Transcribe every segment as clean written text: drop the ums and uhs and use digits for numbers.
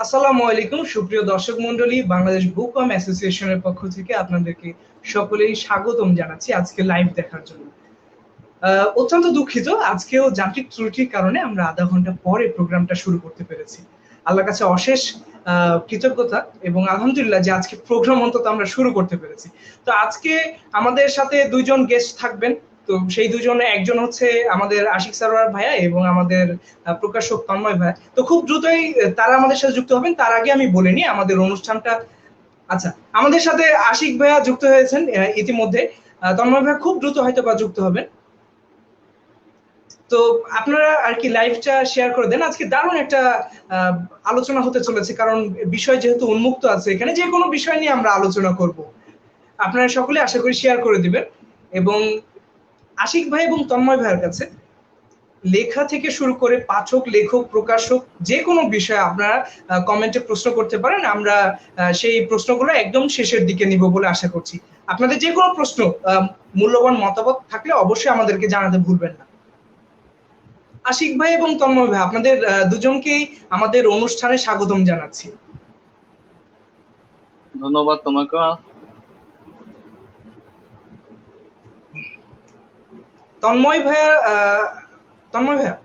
আসসালামু আলাইকুম সুপ্রিয় দর্শক মন্ডলী, বাংলাদেশ বুকওয়ার্ম অ্যাসোসিয়েশনের পক্ষ থেকে আপনাদেরকে সকলেই স্বাগতম জানাচ্ছি আজকে লাইভ দেখার জন্য। অত্যন্ত দুঃখিত, আজকেও যান্ত্রিক ত্রুটির কারণে আমরা আধা ঘন্টা পরে প্রোগ্রামটা শুরু করতে পেরেছি। আল্লাহর কাছে অশেষ কৃতজ্ঞতা এবং আলহামদুলিল্লাহ যে আজকে প্রোগ্রাম অন্তত আমরা শুরু করতে পেরেছি। তো আজকে আমাদের সাথে দুইজন গেস্ট থাকবেন। তো সেই দুজনে একজন হচ্ছে আমাদের আশিক সারোয়ার ভাইয়া এবং আমাদের প্রকাশক তন্ময় ভাইয়া। তো খুব দ্রুতই তারা আমাদের সাথে যুক্ত হবেন। তার আগে আমি বলে নিই আমাদের অনুষ্ঠানটা। আচ্ছা, আমাদের সাথে আশিক ভাইয়া যুক্ত হয়েছেন ইতিমধ্যে। তন্ময় ভাইয়া খুব দ্রুত হয়তো বা যুক্ত হবেন। তো আপনারা আর কি লাইভটা শেয়ার করে দেন। আজকে দারুণ একটা আলোচনা হতে চলেছে, কারণ বিষয় যেহেতু উন্মুক্ত আছে, এখানে যে কোনো বিষয় নিয়ে আমরা আলোচনা করব। আপনারা সকলে আশা করি শেয়ার করে দিবেন। এবং আশিক ভাই এবং তন্ময় ভাইয়ের কাছে লেখা থেকে শুরু করে পাঠক, লেখক, প্রকাশক যে কোনো বিষয়ে আপনারা কমেন্টে প্রশ্ন করতে পারেন। আমরা সেই প্রশ্নগুলো একদম শেষের দিকে নিব বলে আশা করছি। আপনাদের যে কোনো প্রশ্ন, মূল্যবান মতামত থাকলে অবশ্যই আমাদেরকে জানাতে ভুলবেন না। আশিক ভাই এবং তন্ময় ভাই, আপনাদের দুজনকেই আমাদের অনুষ্ঠানে স্বাগতম জানাচ্ছি। ধন্যবাদ তোমাকে। তন্ময় ভাইয়া, তন্ময় ভাইয়া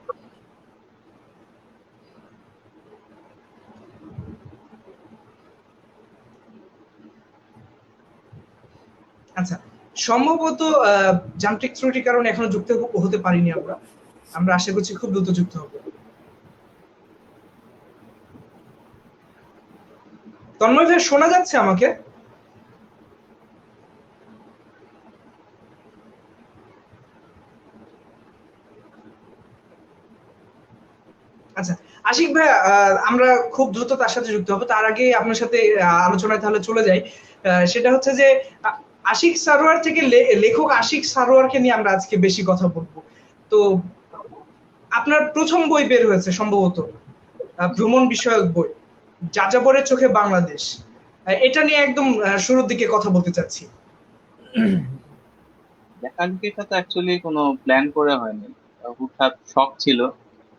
আচ্ছা, সম্ভবত যান্ত্রিক ত্রুটির কারণে এখনো যুক্ত হতে পারিনি আমরা। আমরা আশা করছি খুব দ্রুত যুক্ত হব। তন্ময় ভাই, শোনা যাচ্ছে আমাকে? আচ্ছা, আশিক ভাই, আমরা খুব দ্রুত তার সাথে যুক্ত হব। তার আগে আপনার সাথে আলোচনায় তাহলে চলে যাই। সেটা হচ্ছে যে আশিক সারোয়ার থেকে লেখক আশিক সারোয়ারকে নিয়ে আমরা আজকে বেশি কথা বলবো। তো আপনার প্রথম বই বের হয়েছে সম্ভবত, ভ্রমণ বিষয়ক বই, যাযাবরের চোখে বাংলাদেশ। এটা নিয়ে একদম শুরুর দিকে কথা বলতে চাচ্ছি। লেখালেখিটা তো অ্যাকচুয়ালি কোনো প্ল্যান করে হয়নি, হুটহাট শখ ছিল,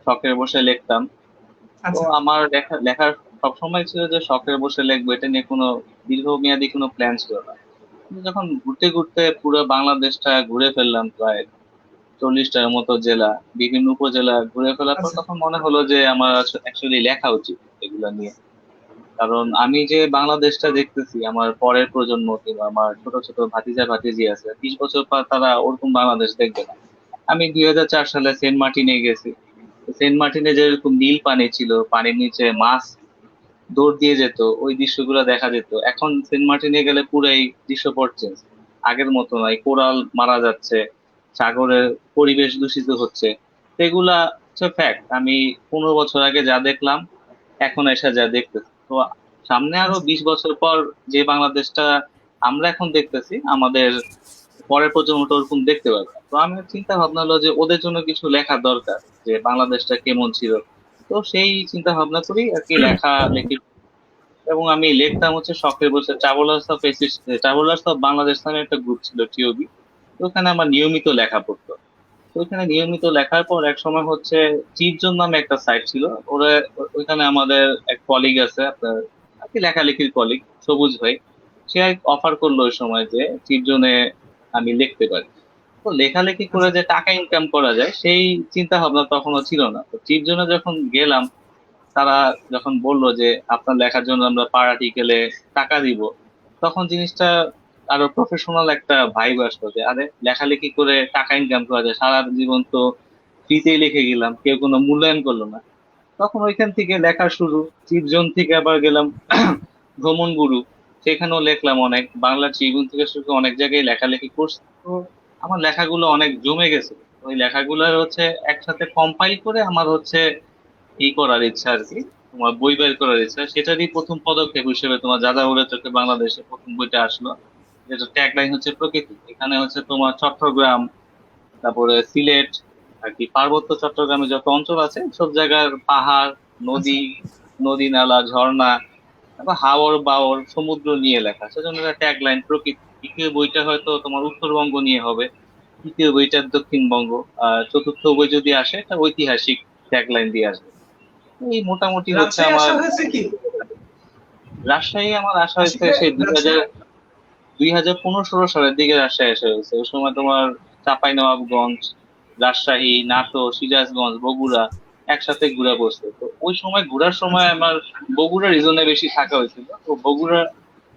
শখের বসে লিখতাম। তো আচ্ছা আমার লেখার সবসময় ছিল যে শখের বসে লিখবো, এটা নিয়ে কোনো দীর্ঘমেয়াদী কোনো প্ল্যান ছিল না। কিন্তু যখন ঘুরতে ঘুরতে পুরো বাংলাদেশটা ঘুরে ফেললাম, প্রায় 40টার মতো জেলা, বিভিন্ন উপজেলা ঘুরে ফেলার পর আচ্ছা তখন মনে হলো যে আমার অ্যাকচুয়ালি লেখা উচিত এগুলা নিয়ে। কারণ আমি যে বাংলাদেশটা দেখতেছি, আমার পরের প্রজন্ম কিংবা আমার ছোট ছোট ভাতিজা ভাতিজি আছে, 20 বছর পর তারা ওরকম বাংলাদেশ দেখবে না। আমি 2004 সালে সেন্ট মার্টিনে গেছি। সেন্ট মার্টিনে যেরকম নীল পানি ছিল, পানির নিচে মাছ দৌড় দিয়ে যেত, ওই দৃশ্যগুলো দেখা যেত। এখন সেন্ট মার্টিনে গেলে পুরাই দৃশ্যপট চেঞ্জ, আগের মতো নয়, কোরাল মারা যাচ্ছে, সাগরের পরিবেশ দূষিত হচ্ছে। তো এগুলা হচ্ছে ফ্যাক্ট। আমি 15 বছর আগে যা দেখলাম, এখন এসে যা দেখতেছি, তো সামনে আরো আচ্ছা 20 বছর পর যে বাংলাদেশটা আমরা এখন দেখতেছি, আমাদের পরের প্রজন্মটা ওরকম দেখতে পাবে। তো আমার চিন্তা ভাবনা হলো যে ওদের জন্য কিছু লেখা দরকার, যে বাংলাদেশটা কেমন ছিল। তো সেই চিন্তা ভাবনা করি আর কি লেখা লেখি। এবং আমি লিখতাম হচ্ছে শখের বসে। ট্রাভেলার্স অফ বাংলাদেশ নামে একটা গ্রুপ ছিল, টিওবি। তো ওখানে আমার নিয়মিত লেখা পড়তো। তো ওইখানে নিয়মিত লেখার পর এক সময় হচ্ছে চিটজন নামে একটা সাইট ছিল। ওরা ওইখানে আমাদের এক কলিগ আছে, আপনার আর কি লেখালেখির কলিগ, সবুজ ভাই। সে অফার করলো ওই সময় যে চিটজনে আমি লিখতে পারি। তো লেখালেখি করে আচ্ছা যে টাকা ইনকাম করা যায়, সেই চিন্তা ভাবনা তখনও ছিল না। তো চিটজনে যখন গেলাম, তারা যখন বললো যে আপনার লেখার জন্য আমরা পার আর্টিকেলে টাকা দিব, তখন জিনিসটা আরো প্রফেশনাল একটা ভাইব আসলো, যে আরে লেখালেখি করে টাকা ইনকাম করা যায়। সারা জীবন তো ফ্রিতেই লিখে গেলাম, কেউ কোনো মূল্যায়ন করলো না। তখন ওইখান থেকে লেখা শুরু। চিরজন থেকে আবার গেলাম ভ্রমণ গুরু, সেখানেও লিখলাম অনেক। বাংলা ট্রিবিউন থেকে শুরু করে অনেক জায়গায় লেখালেখি করছি। তো আমার লেখাগুলো অনেক জমে গেছে। ওই লেখাগুলো হচ্ছে একসাথে কম্পাইল করে আমার হচ্ছে ই করার ইচ্ছা আর কি, তোমার বই বের করার ইচ্ছা। সেটারই প্রথম পদক্ষেপ হিসেবে তোমার যাযাবরের চোখে বাংলাদেশে প্রথম বইটা আসলো, যেটা ট্যাগলাইন হচ্ছে প্রকৃতি। এখানে হচ্ছে তোমার চট্টগ্রাম, তারপরে সিলেট আর কি, পার্বত্য চট্টগ্রামে যত অঞ্চল আছে সব জায়গার পাহাড়, আচ্ছা নদী, নদী নালা, ঝর্ণা, তারপর হাওর বাওর, সমুদ্র নিয়ে লেখা, সেজন্য ট্যাগলাইন প্রকৃতি। দ্বিতীয় বইটা হয়তো তোমার উত্তরবঙ্গ নিয়ে হবে, তৃতীয় বইটা দক্ষিণবঙ্গ, আর চতুর্থ বই যদি আসে এটা ঐতিহাসিক ট্যাগলাইন দিয়ে আসবে। এই মোটামুটি হচ্ছে রাজশাহী আমার। আসা হয়েছে কি? রাজশাহী আমার আসা হয়েছে আশিকে সেই যাচ্ছেন? 2015-16 সালের দিকে রাজশাহী আসা হয়েছে। ওই সময় তোমার চাঁপাইনবাবগঞ্জ, রাজশাহী, নাটোর, সিরাজগঞ্জ, বগুড়া একসাথে ঘুরে পড়ছে। তো ওই সময় ঘোরার সময় আচ্ছা আমার বগুড়া রিজনে বেশি থাকা হয়েছিল। তো বগুড়া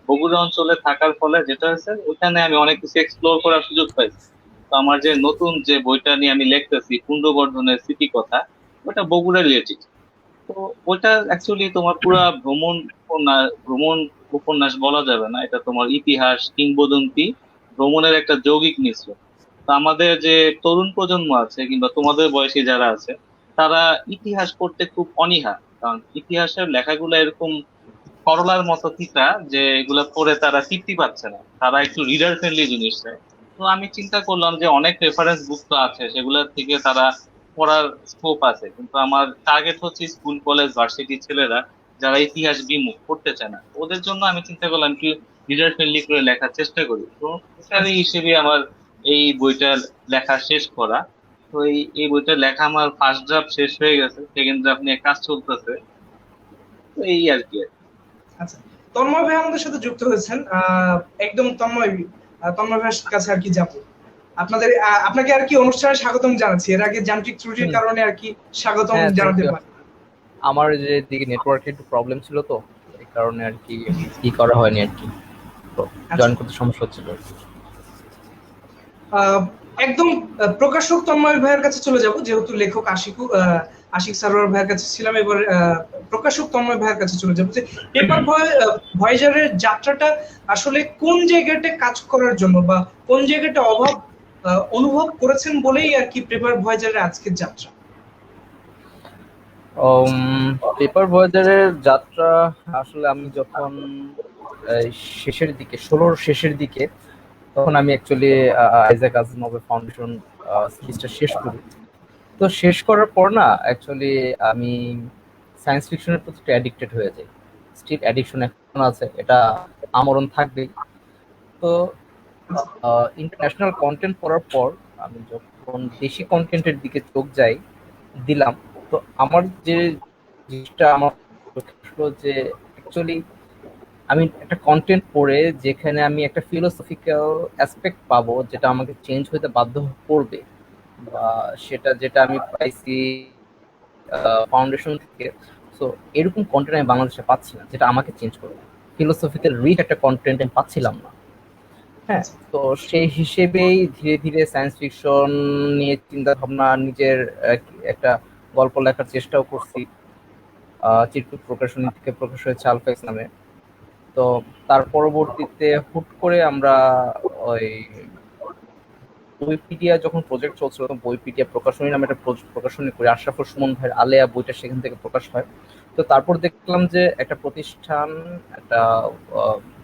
বগুড়া অঞ্চলে থাকার ফলে যেটা হয়েছে, ওখানে আমি অনেক কিছু এক্সপ্লোর করার সুযোগ পাইছি। তো আমার যে নতুন যে বইটা নিয়ে আমি লিখতেছি, পুন্ড্রবর্ধনের স্মৃতি কথা, ওটা বগুড়া রিলেটেড। তো ওটা অ্যাকচুয়ালি তোমার পুরা ভ্রমণ উপন্যাস বলা যাবে না, এটা তোমার ইতিহাস, কিংবদন্তি, ভ্রমণের একটা যৌগিক মিশ্রণ। তো আমাদের যে তরুণ প্রজন্ম আছে কিংবা তোমাদের বয়সী যারা আছে, তারা ইতিহাস পড়তে খুব অনীহা। কারণ ইতিহাসের লেখাগুলো এরকম করলার মতো তিতা যে এগুলা পড়ে তারা তৃপ্তি পাচ্ছে না, তারা একটু রিডার ফ্রেন্ডলি জিনিস চায়। তো আমি চিন্তা করলাম যে অনেক রেফারেন্স বুক তো আছে, সেগুলোর থেকে তারা পড়ার স্কোপ আছে, কিন্তু আমার টার্গেট হচ্ছে স্কুল কলেজ ভার্সিটির ছেলেরা যারা ইতিহাস বিমুখ, পড়তে চায় না। ওদের জন্য আমি চিন্তা করলাম কি রিডার ফ্রেন্ডলি করে লেখার চেষ্টা করি। তো আচ্ছা এটারই হিসেবে আমার এই বইটা লেখা শেষ করা। তো এই বইটা লেখা আমার ফার্স্ট ড্রাফট শেষ হয়ে গেছে, সেকেন্ড ড্রাফট নিয়ে কাজ চলতেছে। তো এই আর কি। আচ্ছা। তন্ময় ভাই আমাদের সাথে যুক্ত হয়েছেন। একদম তন্ময় ভাইয়ের কাছে আর কি যাবো। আপনাকে আর কি অনুষ্ঠানে স্বাগতম জানাচ্ছি। এর আগে যান্ত্রিক ত্রুটির হুম, কারণে আর কি স্বাগতম হ্যাঁ, থ্যাংক জানাতে ইউ। পারি। আমার যে দিকে নেটওয়ার্কের একটু প্রবলেম ছিল, তো এই কারণে আর কি করা হয়নি আর কি। তো আচ্ছা। জয়েন করতে সমস্যা হচ্ছিল আর কি। আহ, একদম প্রকাশক তন্ময় ভাইয়ের কাছে চলে যাব, যেহেতু লেখক আশিক সারোয়ার ভাইয়ের কাছে ছিলাম। এবার প্রকাশক তন্ময় ভাইয়ের কাছে চলে যাব যে পেপার ভয়েজারের যাত্রাটা আসলে কোন জায়গাটা কাজ করার জন্য বা কোন জায়গাটা অভাব অনুভব করেছেন বলেই আর কি পেপার ভয়েজারের আজকের যাত্রা। পেপার ভয়েজারের যাত্রা আসলে আমি যখন শেষের দিকে, 16-র শেষের দিকে, তখন আমি অ্যাকচুয়ালি আইজাক আজিমোভের ফাউন্ডেশন সিরিজটা শেষ করি। তো শেষ করার পর না অ্যাকচুয়ালি আমি সায়েন্স ফিকশনের প্রতি অ্যাডিক্টেড হয়ে যাই। স্টিল অ্যাডিকশন এখন আছে, এটা আমরণ থাকবেই। তো ইন্টারন্যাশনাল কন্টেন্ট পড়ার পর আমি যখন দেশি কন্টেন্টের দিকে চোখ দিলাম, তো আমার যে জিনিসটা আমার চোখে আসলো যে অ্যাকচুয়ালি আমি একটা কন্টেন্ট পড়ে যেখানে আমি একটা ফিলোসফিক্যাল অ্যাসপেক্ট পাবো, যেটা আমাকে চেঞ্জ হতে বাধ্য করবে, বা সেটা যেটা আমি পাইছি ফাউন্ডেশন থেকে। সো এরকম কন্টেন্ট আমি বাংলাদেশে পাচ্ছি না যেটা আমাকে চেঞ্জ করবে। ফিলোসফিক্যাল রিচ একটা কন্টেন্ট আমি পাচ্ছিলাম না। হ্যাঁ, আচ্ছা তো সেই হিসেবেই ধীরে ধীরে সায়েন্স ফিকশন নিয়ে চিন্তা ভাবনা, নিজের একটা গল্প লেখার চেষ্টাও করছি। চিরকুট প্রকাশনী থেকে প্রকাশ হয়েছে আলফাক্স নামে। তো তার পরবর্তীতে হুট করে আমরা ওই বইপিডিয়া যখন প্রজেক্ট চলছিল, তখন বইপিডিয়া প্রকাশনী নামে একটা প্রকাশনী করি, আশরাফুল সুমন ভাইয়ের আলেয়া বইটা সেখান থেকে প্রকাশ হয়। তো তারপর দেখলাম যে একটা প্রতিষ্ঠান, একটা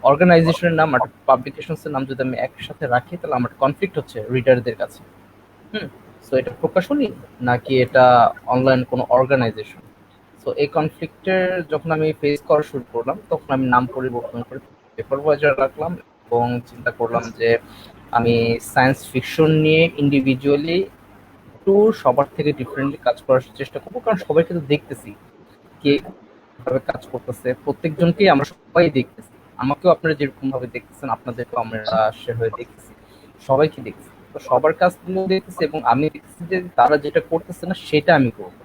অর্গানাইজেশনের নাম, একটা পাবলিকেশনসের নাম যদি আমি একসাথে রাখি, তাহলে আমার কনফ্লিক্ট হচ্ছে রিডারদের কাছে। হুম, সো এটা প্রকাশনী নাকি এটা অনলাইন কোনো অর্গানাইজেশন? সো এই কনফ্লিক্টের যখন আমি ফেস করা শুরু করলাম, তখন আমি নাম পরিবর্তন করে পেপার ভয়েজার রাখলাম এবং চিন্তা করলাম যে আমি সায়েন্স ফিকশন নিয়ে ইন্ডিভিজুয়ালি একটু সবার থেকে ডিফারেন্টলি কাজ করার চেষ্টা করবো, কারণ সবাইকে তো দেখতেছি কে কিভাবে কাজ করতেছে, প্রত্যেকজনকেই আমরা সবাই দেখতেছি। আমাকেও আপনারা যেরকম ভাবে দেখতেছেন, আপনাদেরকেও আমরা সে হয়ে দেখতেছি, সবাইকে দেখতেছি। তো সবার কাজগুলো দেখতেছি এবং আমি দেখতেছি যে তারা যেটা করতেছে না সেটা আমি করবো।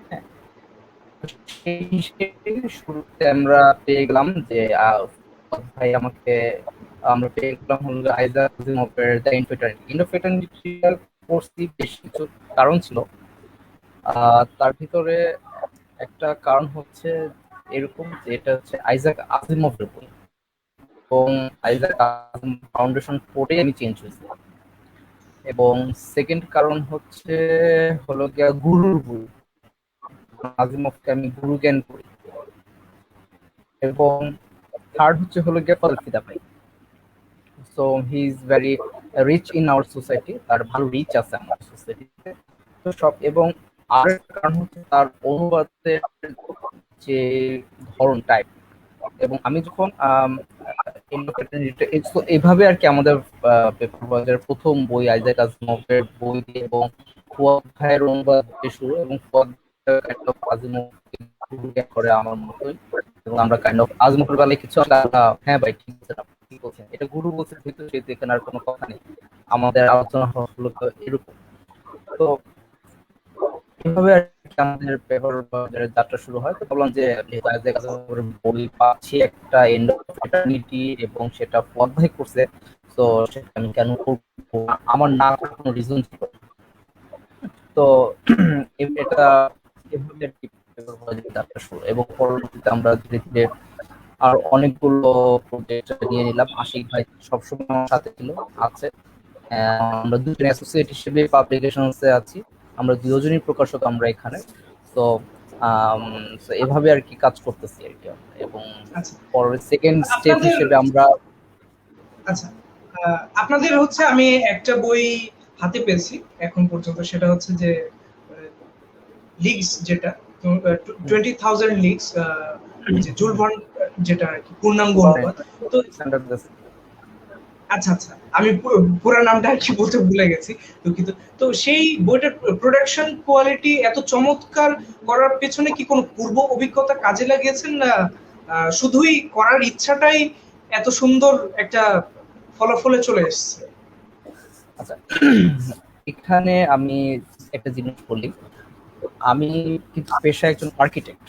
হ্যাঁ, সেই হিসেবে শুরুতে আমরা পেয়ে গেলাম যে ভাই আমাকে, আমরা পেয়ে গেলাম হলো আইজাক আজিমোভের দ্য ইনফেটার্নিটি পড়ছি। বেশ কিছু কারণ ছিল, তার ভিতরে একটা কারণ হচ্ছে এরকম যে এটা হচ্ছে আইজাক আজিমোভের বই, এবং আইজাক আজিমোভ ফাউন্ডেশন পড়ে আমি চেঞ্জ হয়েছি। এবং সেকেন্ড কারণ হলো গিয়া গুরুর বই, আজিমোভকে আমি গুরু জ্ঞান করি। এবং থার্ড হলো গিয়া ফজলফিদা ভাই। So he is very rich in our society, তার ভালো রিচ আছে আমার সোসাইটিতে। তো সব, এবং আর কারণ হচ্ছে তার অনুবাদের যে ধরন, টাইপ। এবং আমি যখন এইভাবে আর কি আমাদের পেপার বাজারের প্রথম বই আইজাক আজিমোভের বই দিয়ে এবং ফুয়াদ ভাইয়ের অনুবাদ দিয়ে শুরু, এবং ফুয়াদ আজিমোভ করে আমার মতোই। এবং আমরা কাইন্ড অফ আজমপুর বেলায় কিছু আসলে হ্যাঁ ভাই ঠিক বলছেন, আপনি ঠিক বলছেন, এটা গুরু বলছেন ভিতরে, সেহেতু এখানে আর কোনো কথা নেই, আমাদের আলোচনা হলো তো এরকম। তো এভাবে আর কি আমাদের পেপার বাজারের যাত্রা শুরু হয়। তো বললাম যে বই পাচ্ছি একটা এন্ড অফ এটার্নিটি এবং সেটা পদ্মায় করছে, তো সেটা আমি কেন করবো, আমার না করার কোনো রিজন ছিল না। তো এটা এভাবে আর কি পেপার বাজারের যাত্রা শুরু, এবং পরবর্তীতে আমরা ধীরে ধীরে আর অনেকগুলো প্রজেক্ট নিয়ে নিলাম। আশিক ভাই সবসময় আমার সাথে ছিল, আছে। আমরা দুজন অ্যাসোসিয়েট হিসেবে পাবলিকেশনসে আছি, আমরা দুজনই প্রকাশক আমরা এখানে। তো এভাবে আর কি কাজ করতেছি আর কি। এবং আচ্ছা, পরের সেকেন্ড স্টেপ আপনাদের হিসেবে আমরা আচ্ছা আপনাদের হচ্ছে আমি একটা বই হাতে পেয়েছি এখন পর্যন্ত, সেটা হচ্ছে যে লিগস, যেটা 20,000 লিগস, যে জুল ভার্ন, যেটা আর কি পূর্ণাঙ্গ অনুবাদ। তো আচ্ছা আচ্ছা, আমি পুরো নামটা আর কি বলতে ভুলে গেছি, দুঃখিত। তো সেই বইটার প্রোডাকশন কোয়ালিটি এত চমৎকার করার পেছনে কি কোনো পূর্ব অভিজ্ঞতা কাজে লাগিয়েছেন, না শুধুই করার ইচ্ছাটাই এত সুন্দর একটা ফলাফলে চলে এসেছে? আচ্ছা, এখানে আমি একটা জিনিস বলি, আমি কিন্তু পেশায় একজন আর্কিটেক্ট,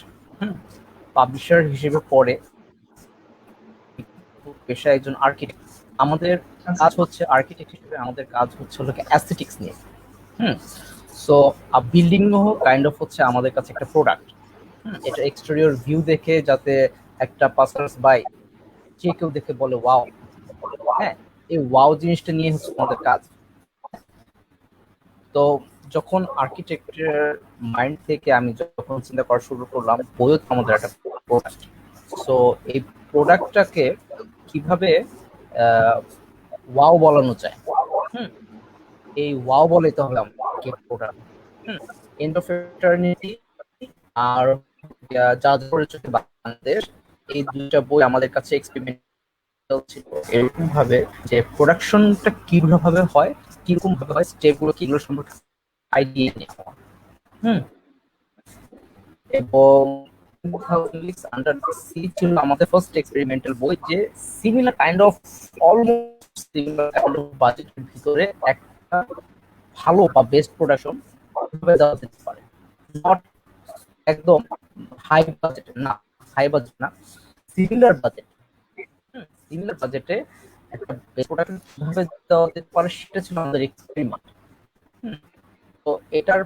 পাবলিশার হিসেবে পড়ে পেশায় একজন আর্কিটেক্ট। আমাদের কাজ হচ্ছে আর্কিটেক্ট হিসেবে আমাদের কাজ হচ্ছে হলো অ্যাস্থেটিক্স নিয়ে। সো বিল্ডিং কাইন্ড অফ হচ্ছে আমাদের কাছে একটা প্রোডাক্ট। এটা এক্সটেরিয়র ভিউ দেখে যাতে একটা পাসার্স বাই যে কেউ দেখে বলে ওয়াও, হ্যাঁ, এই ওয়াও জিনিসটা নিয়ে হচ্ছে আমাদের কাজ। তো যখন আর্কিটেক্টের মাইন্ড থেকে আমি যখন চিন্তা করা শুরু করলাম, বইও আমাদের একটা প্রোডাক্ট। সো এই প্রোডাক্টটাকে কিভাবে ওয়াও বলানো যায়, এই ওয়াও বলাইতে হবে আমাকে প্রোডাক্ট। এন্ড অফ এটার্নিটি আর জাদুঘরের চোখে বাংলাদেশ, এই দুইটা বই আমাদের কাছে এক্সপেরিমেন্টাল ছিল, এরকম ভাবে যে প্রোডাকশনটা কিভাবে হয়, কিরকম ভাবে হয়, স্টেপগুলো কিগুলো সম্পর্কে আইডিয়া নেওয়া। এবং আন্ডার দ্য সি ছিল আমাদের ফার্স্ট এক্সপেরিমেন্টাল বই, যে similar kind of almost similar kind of বাজেটের ভিতরে একটা ভালো বা বেস্ট প্রোডাকশন কিভাবে দেওয়া যেতে পারে। নট একদম হাই বাজেট না, হাই বাজেট না, সিমিলার বাজেট, সিমিলার বাজেটে একটা বেস্ট প্রোডাকশন কিভাবে দেওয়া যেতে পারে, সেটা ছিল আমাদের এক্সপেরিমেন্ট। তো এটার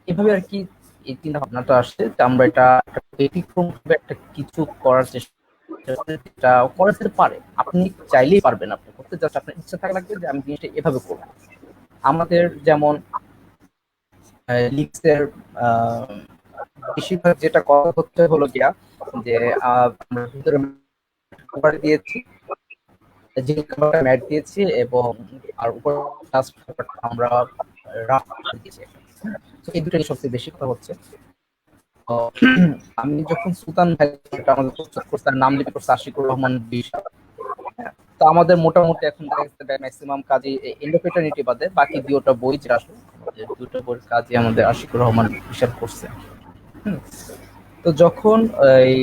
এভাবে আর কি এই চিন্তা ভাবনাটা আসছে যে আমরা এটা ব্যতিক্রম ভাবে একটা কিছু করার চেষ্টা যেটা করা যেতে পারে। আপনি চাইলেই পারবেন, আপনি করতে, জাস্ট আপনার ইচ্ছা থাকা লাগবে যে আমি জিনিসটা এভাবে করবো। আমাদের যেমন লিক্সের বেশিরভাগ যেটা কথা হচ্ছে হলো গিয়া যে আমরা ভিতরে কভার দিয়েছি, যে কভারটা ম্যাট দিয়েছি, এবং আর উপর আমরা রাফ দিয়েছি। তো এই দুটোই সবচেয়ে বেশি কথা হচ্ছে। আমি যখন সুলতান ভাই আমাদের প্রস্তুত করতে নাম লিপি করছে আশিকুর রহমান বিশা, তো আমাদের মোটামুটি এখন দেখা যাচ্ছে ম্যাক্সিমাম কাজই এন্ড অফ এটার্নিটি বাদে বাকি দুটো বই যেটা আসলে দুটো বইয়ের কাজই আমাদের আশিকুর রহমান বিশা করছে। তো যখন এই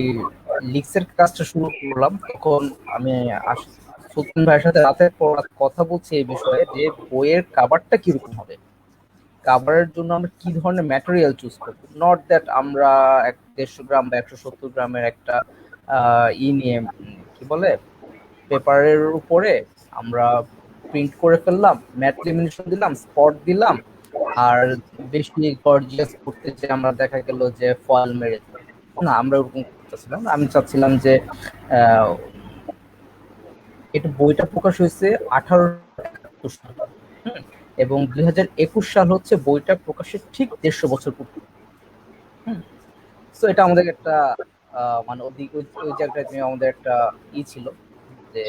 লিক্সের কাজটা শুরু করলাম, তখন আমি সুলতান ভাইয়ের সাথে রাতে কথা বলছি এই বিষয়ে যে বইয়ের কাভারটা কিরকম হবে, কাভারের জন্য আমরা কি ধরনের ম্যাটেরিয়াল চুজ করবো। নট দ্যাট আমরা 150 গ্রাম বা 170 গ্রামের একটা নিয়ে কি বলে পেপারের উপরে আমরা প্রিন্ট করে ফেললাম, ম্যাট লেমিনেশন দিলাম, স্পট দিলাম, আর বেশি গর্জিয়াস করতে যে আমরা দেখা গেল যে ফয়েল মেরে দিলাম। না, আমরা ওরকম করতেছিলাম। আমি চাচ্ছিলাম যে এটা বইটা প্রকাশ হয়েছে 1871 সালে, এবং 2021 সাল হচ্ছে বইটা প্রকাশের ঠিক 150 বছর পূর্বে। তো এটা আমাদের একটা মানে ওই জায়গাটা আমাদের একটা ছিল যে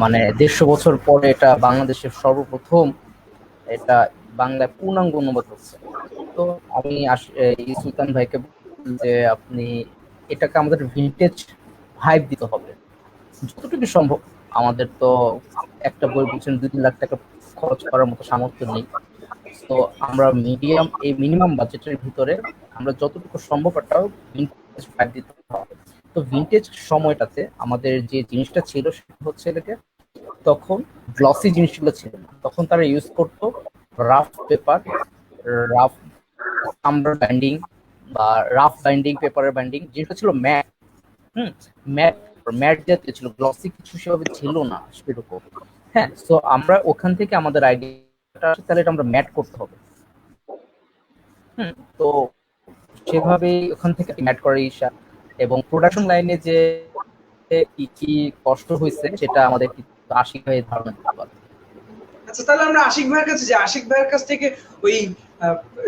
মানে 150 বছর পরে এটা বাংলাদেশের সর্বপ্রথম এটা বাংলায় পূর্ণাঙ্গ অনুবাদ হচ্ছে। তো আমি সুলতান ভাইকে যে আপনি এটাকে আমাদের ভিন্টেজ ভাইব দিতে হবে যতটুকু সম্ভব। আমাদের তো একটা বই বুঝছেন 2-3 লাখ টাকা খরচ করার মতো সামর্থ্য নেই। তো আমরা মিনিমাম বাজেটের ভিতরে আমরা যতটুকু সম্ভব একটা ভিন্টেজ ভাইব দিতে হবে। তো ভিন্টেজ সময়টাতে আমাদের যে জিনিসটা ছিল সেটা হচ্ছে এটাকে তখন গ্লসি জিনিসগুলো ছিল না, তখন তারা ইউজ করতো rough paper, rough amber binding বা রাফ বাইন্ডিং, পেপারের বাইন্ডিং, যেটা ছিল ম্যাট। ম্যাট ম্যাট জাতীয় ছিল, গ্লসি কিছু সেভাবে ছিল না সেরকম। হ্যাঁ, সো আমরা ওখান থেকে আমাদের আইডিয়াটা তাহলে এটা আমরা ম্যাট করতে হবে। তো সেভাবেই ওখান থেকে ম্যাট করার ইচ্ছা, এবং প্রোডাকশন লাইনে যে কি কি কষ্ট হয়েছে সেটা আমাদের কিন্তু আশিক ভাইয়ের ধারণা দিতে পারে। আচ্ছা, তাহলে আমরা আশিক ভাইয়ের কাছে যাই। আশিক ভাইয়ের কাছ থেকে ওই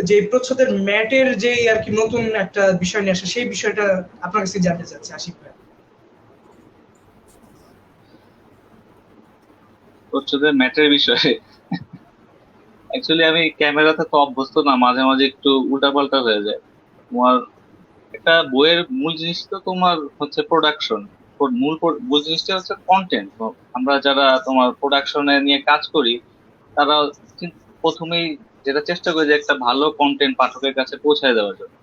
যে প্রচ্ছদের ম্যাটের যে আর কি নতুন একটা বিষয় নিয়ে আসে, সেই বিষয়টা আপনার কাছে জানতে চাচ্ছি আশিক ভাই। প্রচ্ছদের ম্যাটের বিষয়ে অ্যাকচুয়ালি আমি ক্যামেরাতে তো অভ্যস্ত না, মাঝে মাঝে একটু উল্টাপাল্টা হয়ে যায়। তোমার একটা বইয়ের মূল জিনিস তো তোমার হচ্ছে প্রোডাকশন, মূল জিনিসটা হচ্ছে কন্টেন্ট। আমরা যারা তোমার প্রোডাকশনে নিয়ে কাজ করি তারা প্রথমেই যেটা চেষ্টা করি যে একটা ভালো কন্টেন্ট পাঠকের কাছে পৌঁছায় দেওয়ার জন্য।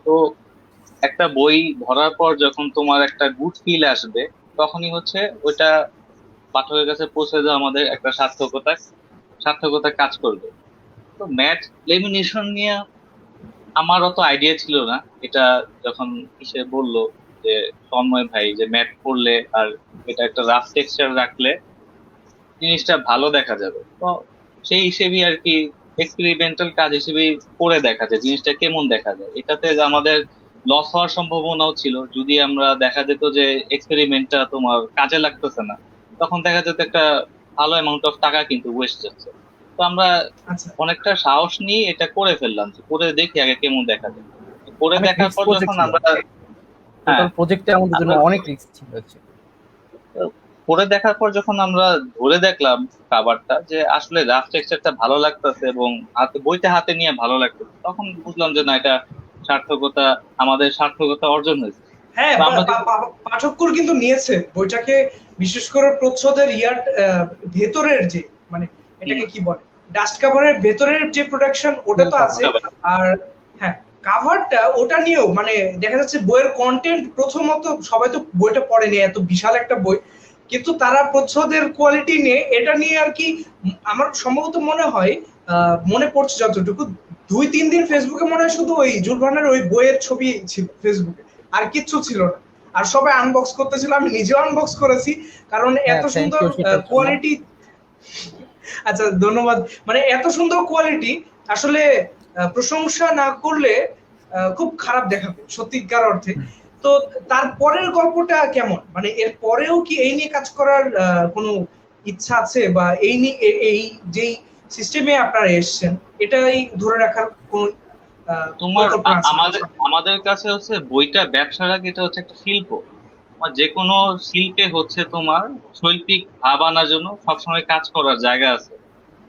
তো একটা বই ধরার পর যখন তোমার একটা গুড ফিল আসবে, তখনই হচ্ছে ওইটা পাঠকের কাছে পৌঁছে দেওয়া আমাদের একটা সার্থকতা কাজ করবে। তো ম্যাট লেমিনেশন নিয়ে আমার অত আইডিয়া ছিল না। এটা যখন সে বললো যে তন্ময় ভাই যে ম্যাট করলে আর এটা একটা রাফ টেক্সচার রাখলে জিনিসটা ভালো দেখা যাবে, তো সেই হিসেবে আর কি এক্সপেরিমেন্টাল কাজ হিসেবে করে দেখা যায় জিনিসটা কেমন দেখা যায়। এটাতে যে আমাদের লস হওয়ার সম্ভাবনাও ছিল, যদি আমরা দেখা যেত যে এক্সপেরিমেন্টটা তোমার কাজে লাগতেছে না, তখন দেখা যেত একটা ভালো অ্যামাউন্ট অফ টাকা কিন্তু ওয়েস্ট যাচ্ছে। তো আমরা আচ্ছা, অনেকটা সাহস নিয়ে এটা করে ফেললাম, যে করে দেখি আগে কেমন দেখা যায়। করে অনেক দেখার রিস্ক পর প্রজেক্ট যখন ছিল, আমরা হ্যাঁ টোটাল প্রজেক্টে আমাদের জন্য আমরা অনেক রিস্ক ছিল হচ্ছে। করে দেখার পর যখন আমরা ধরে দেখলাম কাভারটা যে আসলে রাফ টেক্সচারটা ভালো লাগতেছে এবং বইটা হাতে নিয়ে ভালো লাগতেছে, তখন বুঝলাম যে না, এটা সার্থকতা, আমাদের সার্থকতা অর্জন হয়েছে। হ্যাঁ, তো আমরা যদি পাঠককুল কিন্তু নিয়েছে বইটাকে, বিশেষ করে প্রচ্ছদের ভেতরের যে মানে এটাকে কি বলে, ডাস্ট কাভারের ভেতরের যে প্রোডাকশন ওটা তো আছে। আর হ্যাঁ, কাভারটা ওটা নিয়েও মানে দেখা যাচ্ছে বইয়ের কন্টেন্ট, প্রথমত সবাই তো বইটা পড়েনি, এত বিশাল একটা বই, কিন্তু তারা প্রচ্ছদের কোয়ালিটি নিয়ে এটা নিয়ে আর কি, আমার সম্ভবত মনে হয় মনে পড়ছে যতটুকু, 2-3 দিন ফেসবুকে মনে হয় শুধু ওই জুল ভার্নের ওই বইয়ের ছবি ছিল ফেসবুকে, আর কিচ্ছু ছিল না। আর সবাই আনবক্স করতেছিল, আমি নিজেও আনবক্স করেছি, কারণ এত সুন্দর কোয়ালিটি। আচ্ছা, ধন্যবাদ। মানে এত সুন্দর কোয়ালিটি আসলে প্রশংসা না করলে খুব খারাপ দেখাবে সত্যিকার অর্থে। তো তারপরের গল্পটা কেমন, মানে এর পরেও কি এই নিয়ে কাজ করার কোনো ইচ্ছা আছে, বা এই নিয়ে এই যেই সিস্টেমে আপনারা এসেছেন এটাই ধরে রাখার কোন তোমার আমাদের কাছে হচ্ছে বইটা ব্যবসার আগে এটা হচ্ছে একটা শিল্প। তোমার যে কোনো শিল্পে হচ্ছে তোমার শৈল্পিক ভাব আনার জন্য সবসময় কাজ করার জায়গা আছে।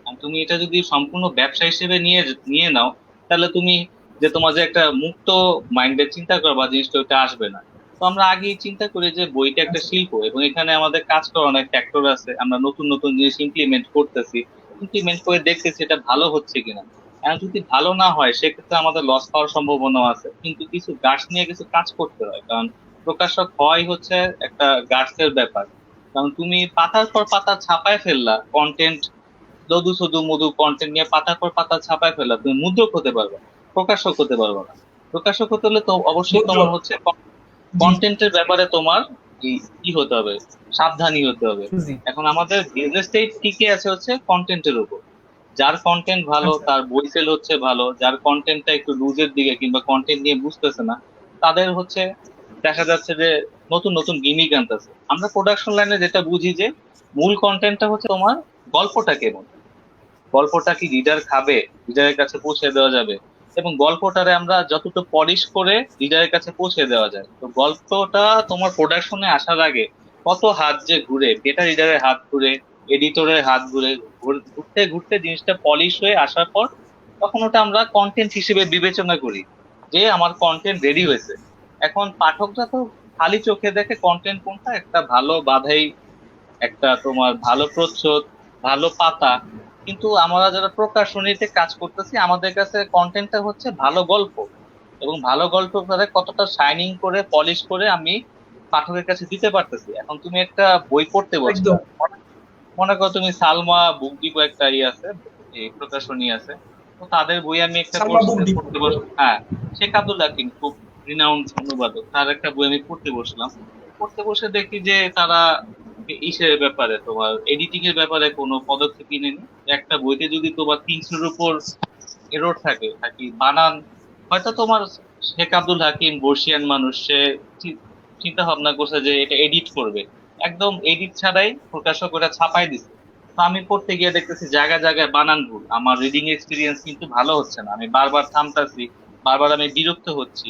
আর তুমি এটা যদি সম্পূর্ণ ব্যবসা হিসেবে নিয়ে নিয়ে নাও, তাহলে তুমি যে তোমার যে একটা মুক্ত মাইন্ডে চিন্তা করবা জিনিসটা, ওইটা আসবে না। তো আমরা আগেই চিন্তা করি যে বইটা একটা শিল্প, এবং এখানে আমাদের কাজ করার অনেক ফ্যাক্টর আছে। আমরা নতুন নতুন জিনিস ইমপ্লিমেন্ট করে দেখতেছি এটা ভালো হচ্ছে কিনা। আর যদি ভালো না হয় সেক্ষেত্রে আমাদের লস হওয়ার সম্ভাবনা আছে, কিন্তু কিছু গাছ নিয়ে কিছু কাজ করতে হয়, কারণ প্রকাশক হয় হচ্ছে একটা গাছের ব্যাপার। কারণ তুমি পাতার পর পাতা ছাপায় ফেললা কন্টেন্ট, যদু শুধু মধু কন্টেন্ট নিয়ে পাতার পর পাতা ছাপায় ফেলা, তুমি মুদ্রক হতে পারবে না, প্রকাশক হতে পারবে না। প্রকাশক হতে হলে তো অবশ্যই তোমার হচ্ছে কন্টেন্টের ব্যাপারে তোমার কি হতে হবে, সাবধানী হতে হবে। এখন আমাদের বিজনেসটাই টিকে আছে হচ্ছে কন্টেন্টের উপর। যার কন্টেন্ট ভালো তার বই সেল হচ্ছে ভালো, যার কন্টেন্টটা একটু লুজের দিকে কিংবা কন্টেন্ট নিয়ে বুঝতেছে না, তাদের হচ্ছে দেখা যাচ্ছে যে নতুন নতুন গিমিক আনতেছে। আমরা প্রোডাকশন লাইনে যেটা বুঝি যে মূল কন্টেন্টটা হচ্ছে তোমার গল্পটা কেমন, গল্পটা কি রিডার খাবে, রিডারের কাছে পৌঁছে দেওয়া যাবে, এবং গল্পটারে আমরা যতটুকু পলিশ করে রিডারের কাছে পৌঁছে দেওয়া যায়। তো গল্পটা তোমার প্রোডাকশনে আসার আগে কত হাত যে ঘুরে, বেটা রিডারের হাত ঘুরে, এডিটরের হাত ঘুরে, ঘুরতে ঘুরতে জিনিসটা পলিশ হয়ে আসার পর তখন ওটা আমরা কন্টেন্ট হিসেবে বিবেচনা করি যে আমার কন্টেন্ট রেডি হয়েছে। এখন পাঠকরা তো খালি চোখে দেখে কন্টেন্ট কোনটা, একটা ভালো বাধাই, একটা তোমার ভালো প্রচ্ছদ, ভালো পাতা। কিন্তু আমরা যারা প্রকাশনীতে কাজ করতেছি আমাদের কাছে কন্টেন্টটা হচ্ছে ভালো গল্প, এবং ভালো গল্পটারে কতটা শাইনিং করে পলিশ করে আমি পাঠকের কাছে দিতে পারতেছি। এখন তুমি একটা বই পড়তে বসলা, একদম। মনে করো তুমি সালমা বুক ডিপো একটা আছে, এই প্রকাশনী আছে, তো তাদের বই আমি একটা সালমা বুক ডিপো। পড়তে বসলাম। হ্যাঁ, শেখ আব্দুল হাকিম খুব রিনাউন্ড অনুবাদক, তার একটা বই আমি পড়তে বসলাম। পড়তে বসে দেখি যে তারা ইসের ব্যাপারে, তোমার এডিটিং এর ব্যাপারে কোনো পদক্ষেপই নেয়নি। একটা বইতে যদি তোমার 300-এর উপর এরর থাকে নাকি বানান, হয়তো তোমার শেখ আব্দুল হাকিম বর্ষিয়ান মানুষ, সে চিন্তা ভাবনা করছে যে এটা এডিট করবে, একদম এডিট ছাড়াই প্রকাশক ওটা ছাপাই দিছে। তো আমি পড়তে গিয়ে দেখতেছি জায়গায় জায়গায় বানান ভুল, আমার রিডিং এক্সপিরিয়েন্স কিন্তু ভালো হচ্ছে না, আমি বারবার থামতাছি, বারবার আমি বিরক্ত হচ্ছি।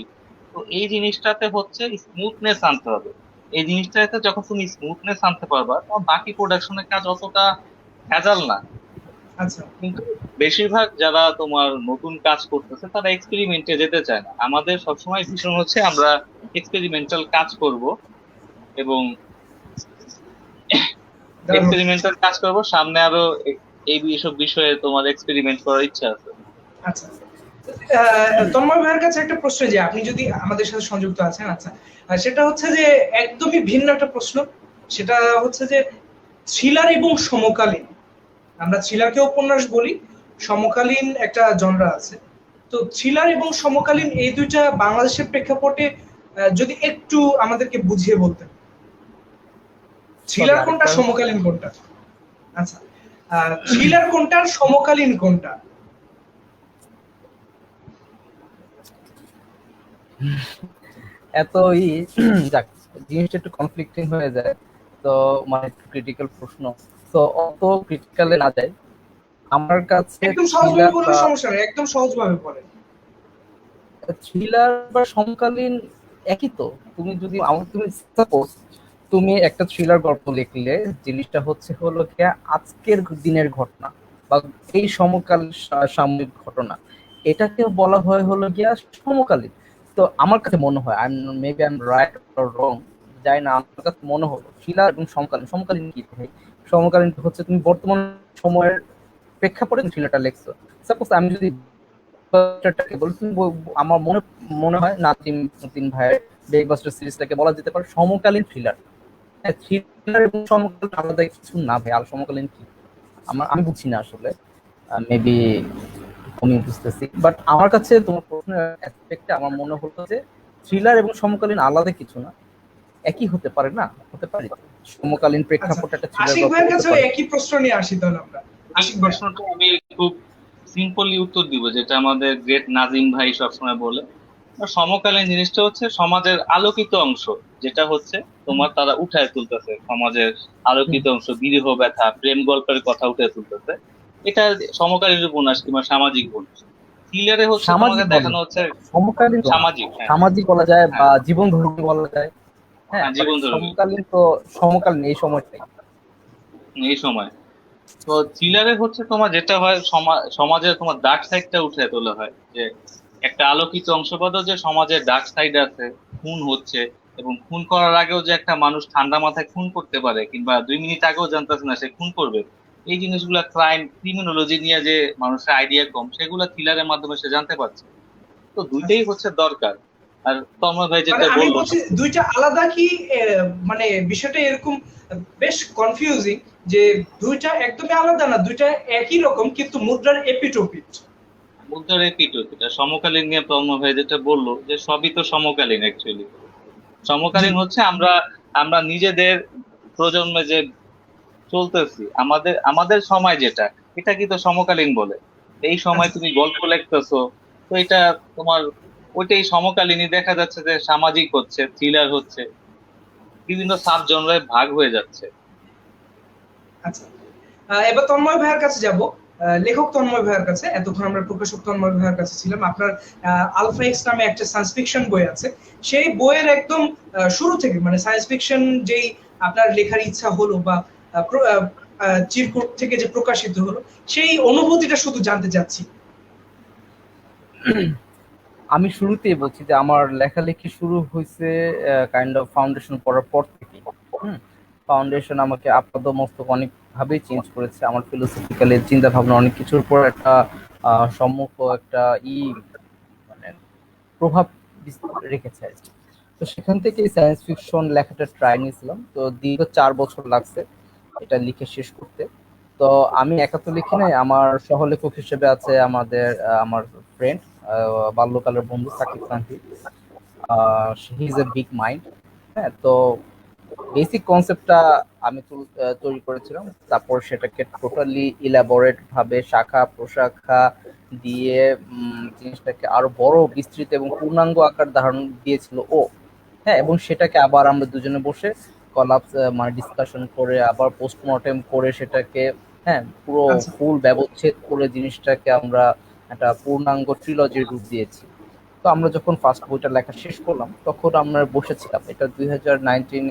তো এই জিনিসটাতে হচ্ছে স্মুথনেস আনতে হবে। এই জিনিসটাতে যখন তুমি স্মুথনেস আনতে পারবা, তোমার বাকি প্রোডাকশনের কাজ অতটা ভেজাল না। আচ্ছা। কিন্তু বেশিরভাগ যারা তোমার নতুন কাজ করতেছে তারা এক্সপেরিমেন্টে যেতে চায় না। আমাদের সবসময় ভীষণ হচ্ছে আমরা এক্সপেরিমেন্টাল কাজ করব এবং দারুণ। এক্সপেরিমেন্টাল কাজ করব, সামনে আরো এই এইসব বিষয়ে তোমার এক্সপেরিমেন্ট করার ইচ্ছা আছে। আচ্ছা, তন্ময় ভাইয়ের কাছে একটা প্রশ্ন, যে আপনি যদি আমাদের সাথে সংযুক্ত আছেন, আচ্ছা, সেটা হচ্ছে যে একদমই ভিন্ন একটা প্রশ্ন। সেটা হচ্ছে যে থ্রিলার এবং সমকালীন, আমরা থ্রিলারকে উপন্যাস বলি, সমকালীন একটা জনরা আছে। তো থ্রিলার এবং সমকালীন এই দুইটা বাংলাদেশের প্রেক্ষাপটে যদি একটু আমাদেরকে বুঝিয়ে বলতেন, থ্রিলার কোনটা, সমকালীন কোনটা? আচ্ছা, থ্রিলার কোনটা আর সমকালীন কোনটা? এতই যাক, জিনিসটা একটু কনফ্লিক্টিং হয়ে যায়, তো মানে একটু ক্রিটিক্যাল প্রশ্ন, তো অত ক্রিটিক্যালে না যায়। আমার কাছে একদম সহজভাবে বললে সমস্যা নেই, একদম সহজভাবে বলেন। থ্রিলার বা সমকালীন একই তো। তুমি যদি তুমি সাপোজ তুমি একটা থ্রিলার গল্প লিখলে, জিনিসটা হলো কি আজকের দিনের ঘটনা বা এই সমকালীন সাময়িক ঘটনা, এটাকে বলা হয় হলো গিয়া সমকালীন। তো আমার কাছে মনে হয়, maybe I am right or wrong, যাই না, আমার কাছে মনে হলো থ্রিলার এবং সমকালীন, সমকালীন কি ভাই? সমকালীন হচ্ছে তুমি বর্তমান সময়ের প্রেক্ষাপটে থ্রিলারটা লিখছো। সাপোজ আমি যদি আমার মনে মনে হয় নাজিম উদ্দিন ভাইয়ের ব্রেকবাস্টার সিরিজটাকে বলা যেতে পারে সমকালীন থ্রিলার। হ্যাঁ, থ্রিলার এবং সমকালীন আলাদা কিছু না ভাই, আর সমকালীন কি আমি বুঝছি না আসলে, মেবি আমি বুঝতেছি, বাট আমার কাছে তোমার প্রশ্নের অ্যাসপেক্টে আমার মনে হলো যে থ্রিলার এবং সমকালীন আলাদা কিছু না, একই হতে পারে না, হতে পারে সমকালীন প্রেক্ষাপটে একটা থ্রিলার আশিক গল্প ভাইয়ের হতে কাছে পারে। একই প্রশ্ন নিয়ে আসি তাহলে আমরা। এই প্রশ্নটা আমি খুব সিম্পলি উত্তর দিব, যেটা আমাদের গ্রেট নাজিম ভাই সবসময় বলে, সমকালীন জিনিসটা হচ্ছে সমাজের আলোকিত অংশ, যেটা হচ্ছে তোমার তারা উঠায় তুলতেছে, সমাজের আলোকিত অংশ, বিরহ ব্যথা প্রেম গল্পের কথা উঠে তুলতেছে, এটা সমকালীন উপন্যাস কিংবা সামাজিক উপন্যাস। থ্রিলারে হচ্ছে তোমাকে দেখানো হচ্ছে সমকালীন সামাজিক, সামাজিক বলা যায় বা জীবন ধর্মী বলা যায়। হ্যাঁ, জীবন ধর্মী। সমকালীন তো সমকালীন এই সময়টাই, এই সময়। তো থ্রিলারে হচ্ছে তোমার যেটা হয়, সমাজের তোমার ডার্ক সাইডটা উঠে তোলা হয়, যে একটা আলোকিত অংশ পাতো যে সমাজের ডার্ক সাইড আছে, খুন হচ্ছে, এবং খুন করার আগেও যে একটা মানুষ ঠান্ডা মাথায় খুন করতে পারে, কিংবা 2 মিনিট আগেও জানতেছে না সে খুন করবে, এই জিনিসগুলা ক্রাইম ক্রিমিনোলজি নিয়ে যে মানুষের আইডিয়া কম, সেগুলা থ্রিলারের মাধ্যমে সে জানতে পারছে। তো দুইটাই হচ্ছে দরকার। আর তন্ময় ভাই যেটা আমি বললো, বলছি দুইটা আলাদা কি, মানে বিষয়টা এরকম বেশ কনফিউজিং যে দুইটা একদমই আলাদা না, দুইটা একই রকম কিন্তু মুদ্রার এপিটোপিট। মুদ্রার এপিটোপিট আর সমকালীন নিয়ে তন্ময় ভাই যেটা বললো, যে সবই তো সমকালীন অ্যাকচুয়ালি। সমকালীন হচ্ছে আমরা আমরা নিজেদের প্রজন্মে যে চলতেছি, আমাদের আমাদের সময় যেটা, এটা কি তো সমকালীন বলে। এই সময় তুমি গল্প লিখতেছো, তো এটা তোমার ওইটাই সমকালীনই, দেখা যাচ্ছে যে সামাজিক হচ্ছে, থ্রিলার হচ্ছে, বিভিন্ন সাব জনরায় ভাগ হয়ে যাচ্ছে। আচ্ছা, এবার তন্ময় ভাইয়ের কাছে যাব, লেখক তন্ময় ভাইয়ের কাছে। এতক্ষণ আমরা প্রকাশক তন্ময় ভাইয়ের কাছে ছিলাম। আপনার আলফা এক্স নামে একটা সায়েন্স ফিকশন বই আছে, সেই বইয়ের একদম শুরু থেকে, মানে সায়েন্স ফিকশন যেই আপনার লেখার ইচ্ছা হলো বা চিরকুট থেকে যে প্রকাশিত হলো, সেই অনুভূতিটা শুধু জানতে চাচ্ছি। আমি শুরুতেই বলছি যে আমার লেখালেখি শুরু হয়েছে কাইন্ড অফ ফাউন্ডেশন পড়ার পর থেকে। ফাউন্ডেশন আমাকে আপাদমস্তক অনেকভাবেই চেঞ্জ করেছে, আমার ফিলোসফিক্যালি চিন্তা ভাবনা অনেক কিছুর পর একটা সম্মুখ একটা মানে প্রভাব রেখেছে আর কি। তো সেখান থেকে সায়েন্স ফিকশন লেখাটা ট্রাই নিয়েছিলাম। তো দীর্ঘ 4 বছর লাগছে এটা লিখে শেষ করতে। তো আমি একা তো লিখি নাই, আমার সহলেখক হিসেবে আছে আমার ফ্রেন্ড, বাল্যকালের বন্ধু সাকিব খানটি। He is a big mind. হ্যাঁ, তো বেসিক কনসেপ্টটা আমি তৈরি করেছিলাম, তারপর সেটাকে টোটালি ইলাবোরেট ভাবে শাখা প্রশাখা দিয়ে জিনিসটাকে আরো বড় বিস্তৃত এবং পূর্ণাঙ্গ আকার ধারণ দিয়েছিল ও। হ্যাঁ, এবং সেটাকে আবার আমরা দুজনে বসে কলাপস মানে ডিসকাশন করে আবার পোস্টমর্টেম করে সেটাকে, হ্যাঁ, পুরো আচ্ছা ফুল ব্যবচ্ছেদ করে জিনিসটাকে আমরা একটা পূর্ণাঙ্গ ট্রিলজির রূপ দিয়েছি। তো আমরা যখন ফার্স্ট বইটা লেখা শেষ করলাম তখন আমরা বসেছিলাম, এটা 2019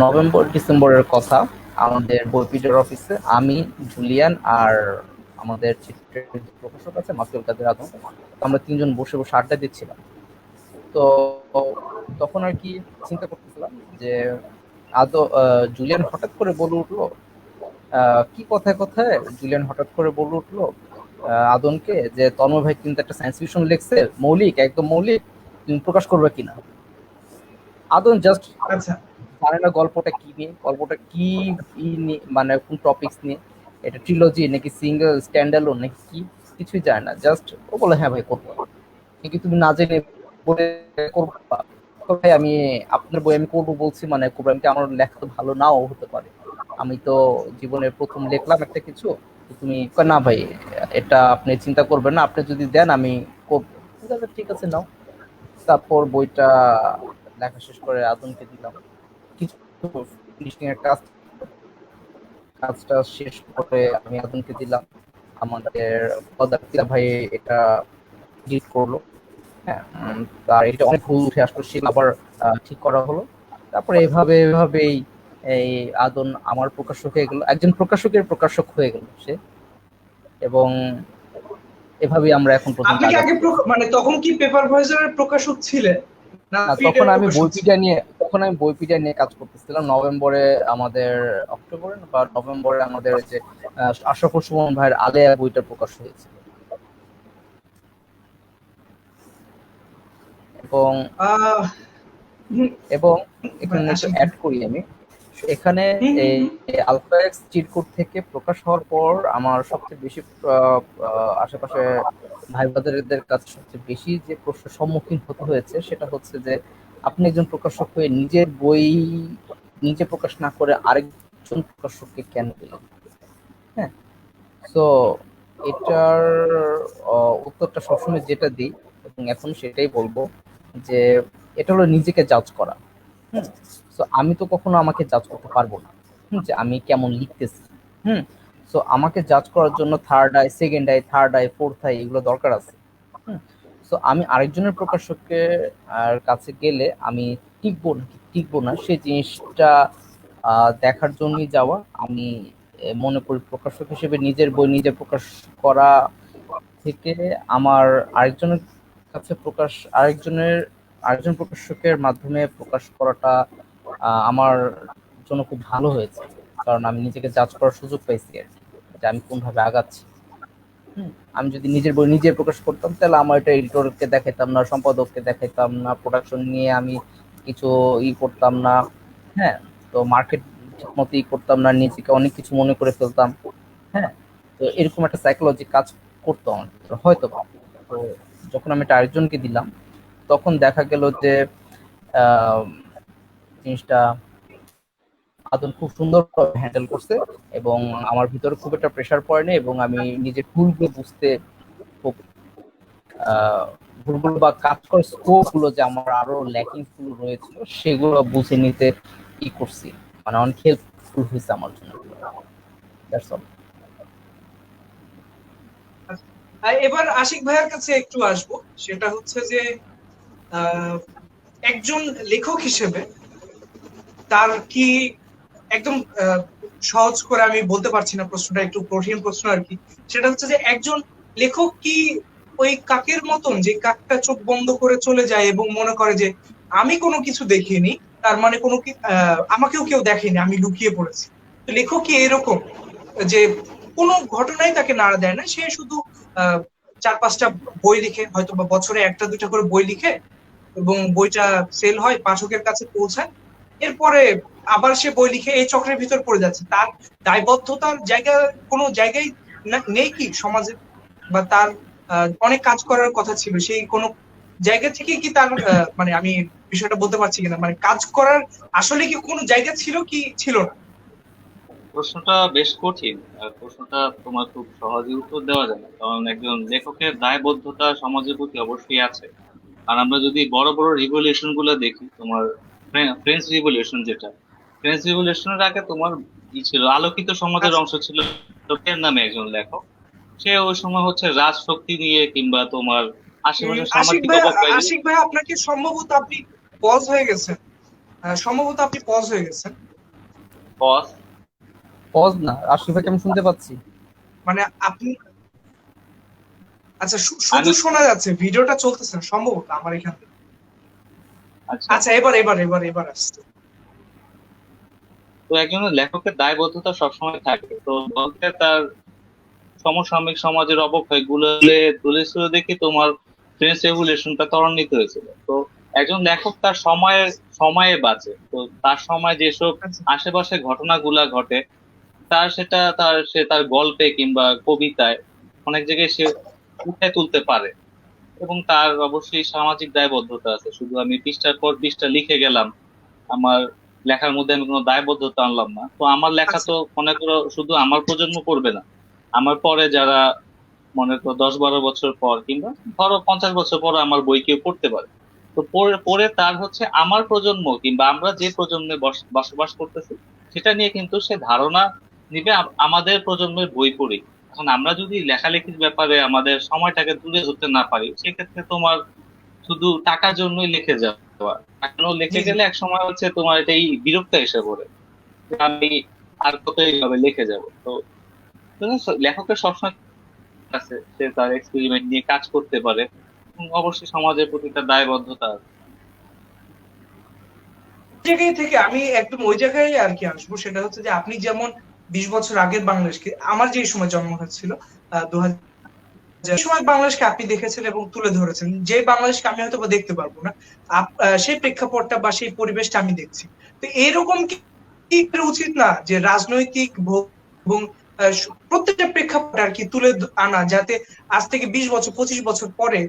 নভেম্বর ডিসেম্বরের কথা। আমাদের বইপিডির অফিসে আমি, জুলিয়ান আর আমাদের চিত্রের যে প্রকাশক আছে মাসুল কাদের আদম, আমরা তিনজন বসে বসে আড্ডা দিচ্ছিলাম। তো তখন আর কি চিন্তা করতেছিলাম যে জুলিয়ান হঠাৎ করে বলে উঠলো, কি কথায় কথায় জুলিয়ান হঠাৎ করে বলে উঠলো আদনকে যে তন্ময় ভাই কিন্তু একটা সায়েন্স ফিকশন লিখছে, মৌলিক, একদম মৌলিক, তুমি প্রকাশ করবে কিনা। আদন জাস্ট আচ্ছা জানে না গল্পটা কি নিয়ে, গল্পটা কি মানে কোন টপিকস নিয়ে, এটা ট্রিলজি নাকি সিঙ্গেল স্ট্যান্ডালোন নাকি কি, কিছুই জানে না। জাস্ট ও বলে হ্যাঁ ভাই করবো, কিন্তু তুমি না জেনে বলে করবা। তো ভাই আমি আপনার বই আমি করবো বলছি মানে করবো, আমি আমার লেখা তো ভালো নাও হতে পারে, আমি তো জীবনের প্রথম লিখলাম একটা কিছু, তো তুমি না ভাই এটা আপনি চিন্তা করবেন না, আপনি যদি দেন আমি করবো। ঠিক আছে নাও। তারপর বইটা লেখা শেষ করে আদমকে দিলাম, কিছু ফিনিশিং এর কাজটা শেষ করে আমি আদমকে দিলাম। আমাদের পদার্থিতা ভাই এটা ডিট করলো। হ্যাঁ, তার এটা অনেক ভুল উঠে আসলো, সে আবার ঠিক করা হলো। তারপরে এভাবেই এই আদন আমার প্রকাশক হয়ে গেল, একজন প্রকাশকের প্রকাশক হয়ে গেল সে। এবং এভাবেই আমরা এখন পর্যন্ত আপনি কি আগে আগাচ্ছি। মানে তখন কি পেপার ভয়েসের প্রকাশক ছিলেন না না, ফিডের প্রকাশক ছিলেন? তখন আমি বইপিডিয়া নিয়ে কাজ করতেছিলাম। নভেম্বরে আমাদের, অক্টোবরে বা নভেম্বরে আমাদের যে আশরাফুল সুমন ভাইয়ের আলেয়া বইটা প্রকাশ হয়েছে। এবং আহ, হুম, এবং এখানে একটু আসেন। অ্যাড করি আমি, এখানে হুম, হুম, এই হুম। আলফা এক্স চিট কোড থেকে প্রকাশ হওয়ার পর আমার সবচেয়ে বেশি আশেপাশে ভাই ব্রাদারদের কাছে সবচেয়ে বেশি যে প্রশ্নের সম্মুখীন হতে হয়েছে সেটা হচ্ছে যে আপনি একজন প্রকাশক হয়ে নিজের বই নিজে প্রকাশ না করে আরেকজন প্রকাশককে কেন দিলেন। হ্যাঁ, তো এটার উত্তরটা সবসময় যেটা দিই এবং এখন সেটাই বলবো যে এটা হলো নিজেকে জাজ করা। হুম, তো আমি তো কখনো আমাকে জাজ করতে পারবো না যে আমি কেমন লিখতেছি। হুম, তো আমাকে জাজ করার জন্য third eye, second I, third eye, fourth I এগুলো দরকার আছে। হুম, তো আমি আরেকজনের প্রকাশকের কাছে গেলে আমি টিকবো না সেই জিনিসটা দেখার জন্যই যাওয়া। আমি মনে করি প্রকাশক হিসেবে নিজের বই নিজে প্রকাশ করা থেকে আমার আরেকজনের কাছে আরেকজন প্রকাশকের মাধ্যমে প্রকাশ করাটা আমার জন্য খুব ভালো হয়েছে, কারণ আমি নিজেকে জাজ করার সুযোগ পাইছি আর কি, যে আমি কোনভাবে আগাচ্ছি। আমি যদি নিজের বই নিজে প্রকাশ করতাম তাহলে আমার এটা এডিটরকে দেখাইতাম না, সম্পাদককে দেখাইতাম না, প্রোডাকশন নিয়ে আমি কিছু করতাম না। হ্যাঁ, তো মার্কেট ঠিক মতো করতাম না, নিজেকে অনেক কিছু মনে করে ফেলতাম। হ্যাঁ, তো এরকম একটা সাইকোলজি কাজ করতো আমার ভিতরে হয়তো বা। তো যখন আমি এটা আরেকজনকে দিলাম তখন দেখা গেল যে আহ, জিনিসটা আদন খুব সুন্দর হ্যান্ডেল করছে এবং আমার ভিতরে খুব একটা প্রেশার পড়েনি এবং আমি নিজের ভুলগুলো বুঝতে খুব ভুলগুলো বা কাজ করার স্কোপ গুলো যে আমার আরো ল্যাকিংস গুলো রয়েছিল সেগুলো বুঝে নিতে কি করছি, মানে অনেক হেল্পফুল হয়েছে আমার জন্য। That's all. এবার আশিক ভাইয়ের কাছে একটু আসবো, সেটা হচ্ছে যে আহ, একজন লেখক হিসেবে তার কি একদম সহজ করে আমি বলতে পারছি না, প্রশ্নটা একটু কঠিন প্রশ্ন আর কি। সেটা হচ্ছে যে একজন লেখক কি ওই কাকের মতন যে কাকটা চোখ বন্ধ করে চলে যায় এবং মনে করে যে আমি কোনো কিছু দেখিনি, তার মানে আমাকেও কেউ দেখেনি, আমি লুকিয়ে পড়েছি। তো লেখক কি এরকম যে কোনো ঘটনাই তাকে নাড়া দেয় না, সে শুধু আহ 4-5টা বই লিখে, হয়তো বা বছরে 1-2টা করে বই লিখে, এবং বইটা সেল হয়, পাঠকের কাছে পৌঁছায়, এরপরে আবার সে বই লিখে এই চক্রের ভিতর পড়ে যাচ্ছে। তার দায়বদ্ধতার জায়গা কোনো জায়গায় নেই কি সমাজে? বা তার অনেক কাজ করার কথা ছিল, সেই কোনো জায়গা থেকে কি তার মানে আমি বিষয়টা বলতে পারছি কিনা, মানে কাজ করার আসলে কি কোনো জায়গা ছিল কি ছিল না? প্রশ্নটা বেশ কঠিন, আর প্রশ্নটা তোমার খুব সহজে উত্তর দেওয়া যায় না, কারণ একজন লেখকের দায়বদ্ধতা সমাজের প্রতি অবশ্যই আছে। আর আমরা যদি বড় বড় রিভলিউশন গুলো দেখি, তোমার ফ্রেঞ্চ রিভলিউশন, যেটা ফ্রেঞ্চ রিভলিউশনের আগে তোমার ছিল আলোকিত সমাজের আচ্ছা, অংশ ছিল লোকের নামে একজন লেখক। সে ওই সময় হচ্ছে রাজশক্তি নিয়ে কিংবা তোমার আশেপাশের আশিক সামাজিক ভাই, অবক্ষয় নিয়ে। আশিক ভাই আপনাকে সম্ভবত আপনি পজ হয়ে গেছেন, সম্ভবত আপনি পজ হয়ে গেছেন। পথ। পজ না, আশিক ভাইকে আমি শুনতে পাচ্ছি। মানে আপনি, আচ্ছা শুধু আমি শোনা যাচ্ছে, ভিডিওটা চলতেছে না সম্ভবত আমার এখান থেকে। আচ্ছা, আচ্ছা, এবার আসছে। তো একজন লেখকের দায়বদ্ধতা সবসময় থাকে, তো বলতে তার সমসাময়িক সমাজের অবক্ষয় গুলো তুলে ধরে দেখে তোমার ফ্রেঞ্চ রেভলিউশনটা ত্বরান্বিত হয়েছিল। তো একজন লেখক তার সময়ে বাঁচে, তো তার সময় যেসব আচ্ছা, আশেপাশে ঘটনাগুলা ঘটে, সে তার গল্পে কিংবা কবিতায় অনেক জায়গায় সে উঠে তুলতে পারে। এবং তার অবশ্যই সামাজিক দায়বদ্ধতা আছে, শুধু আমি পৃষ্ঠার পর পৃষ্ঠা লিখে গেলাম, আমার লেখার মধ্যে আমি কোনো দায়বদ্ধতা আনলাম না। তো আমার লেখা আচ্ছা, তো মনে করো শুধু আমার প্রজন্ম পড়বে না, আমার পরে যারা মনে করো 10-12 বছর পর কিংবা ধরো 50 বছর পর আমার বই কেউ পড়তে পারে। তো পড়ে পড়ে তার হচ্ছে আমার প্রজন্ম কিংবা আমরা যে প্রজন্মে বসবাস করতেছি সেটা নিয়ে কিন্তু সে ধারণা নিবে আমাদের প্রজন্মের বই পড়ি। এখন আমরা যদি লেখালেখির ব্যাপারে আমাদের সময়টাকে তুলে ধরতে না পারি, সেক্ষেত্রে তোমার শুধু টাকার জন্যই লিখে যাওয়া, এখনো জি লিখে জি। গেলে এক সময় হচ্ছে তোমার এটাই বিরক্ত এসে পড়ে যে আমি আর কত এইভাবে লিখে যাব। তো লেখকের সবসময় আছে, সে তার এক্সপেরিমেন্ট নিয়ে কাজ করতে পারে, এবং অবশ্যই সমাজের প্রতি তার দায়বদ্ধতা আছে। জায়গায় থেকে আমি একদম ওই জায়গায় আর কি আসবো, সেটা হচ্ছে যে আপনি যেমন 20 বছর আগের বাংলাদেশকে, আমার যে সময় জন্ম হয়েছিল 2000, যে সময় বাংলাদেশকে আপনি দেখেছেন এবং তুলে ধরেছেন, যে বাংলাদেশকে আমি হয়তো বা দেখতে পারবো না, সেই প্রেক্ষাপটটা বা সেই পরিবেশটা আমি দেখছি। তো এরকম কি করা উচিত না যে রাজনৈতিক এবং প্রত্যেকটা প্রেক্ষাপট আর কি তুলে আনা, যাতে আজ থেকে 20 বছর 25 বছর পরে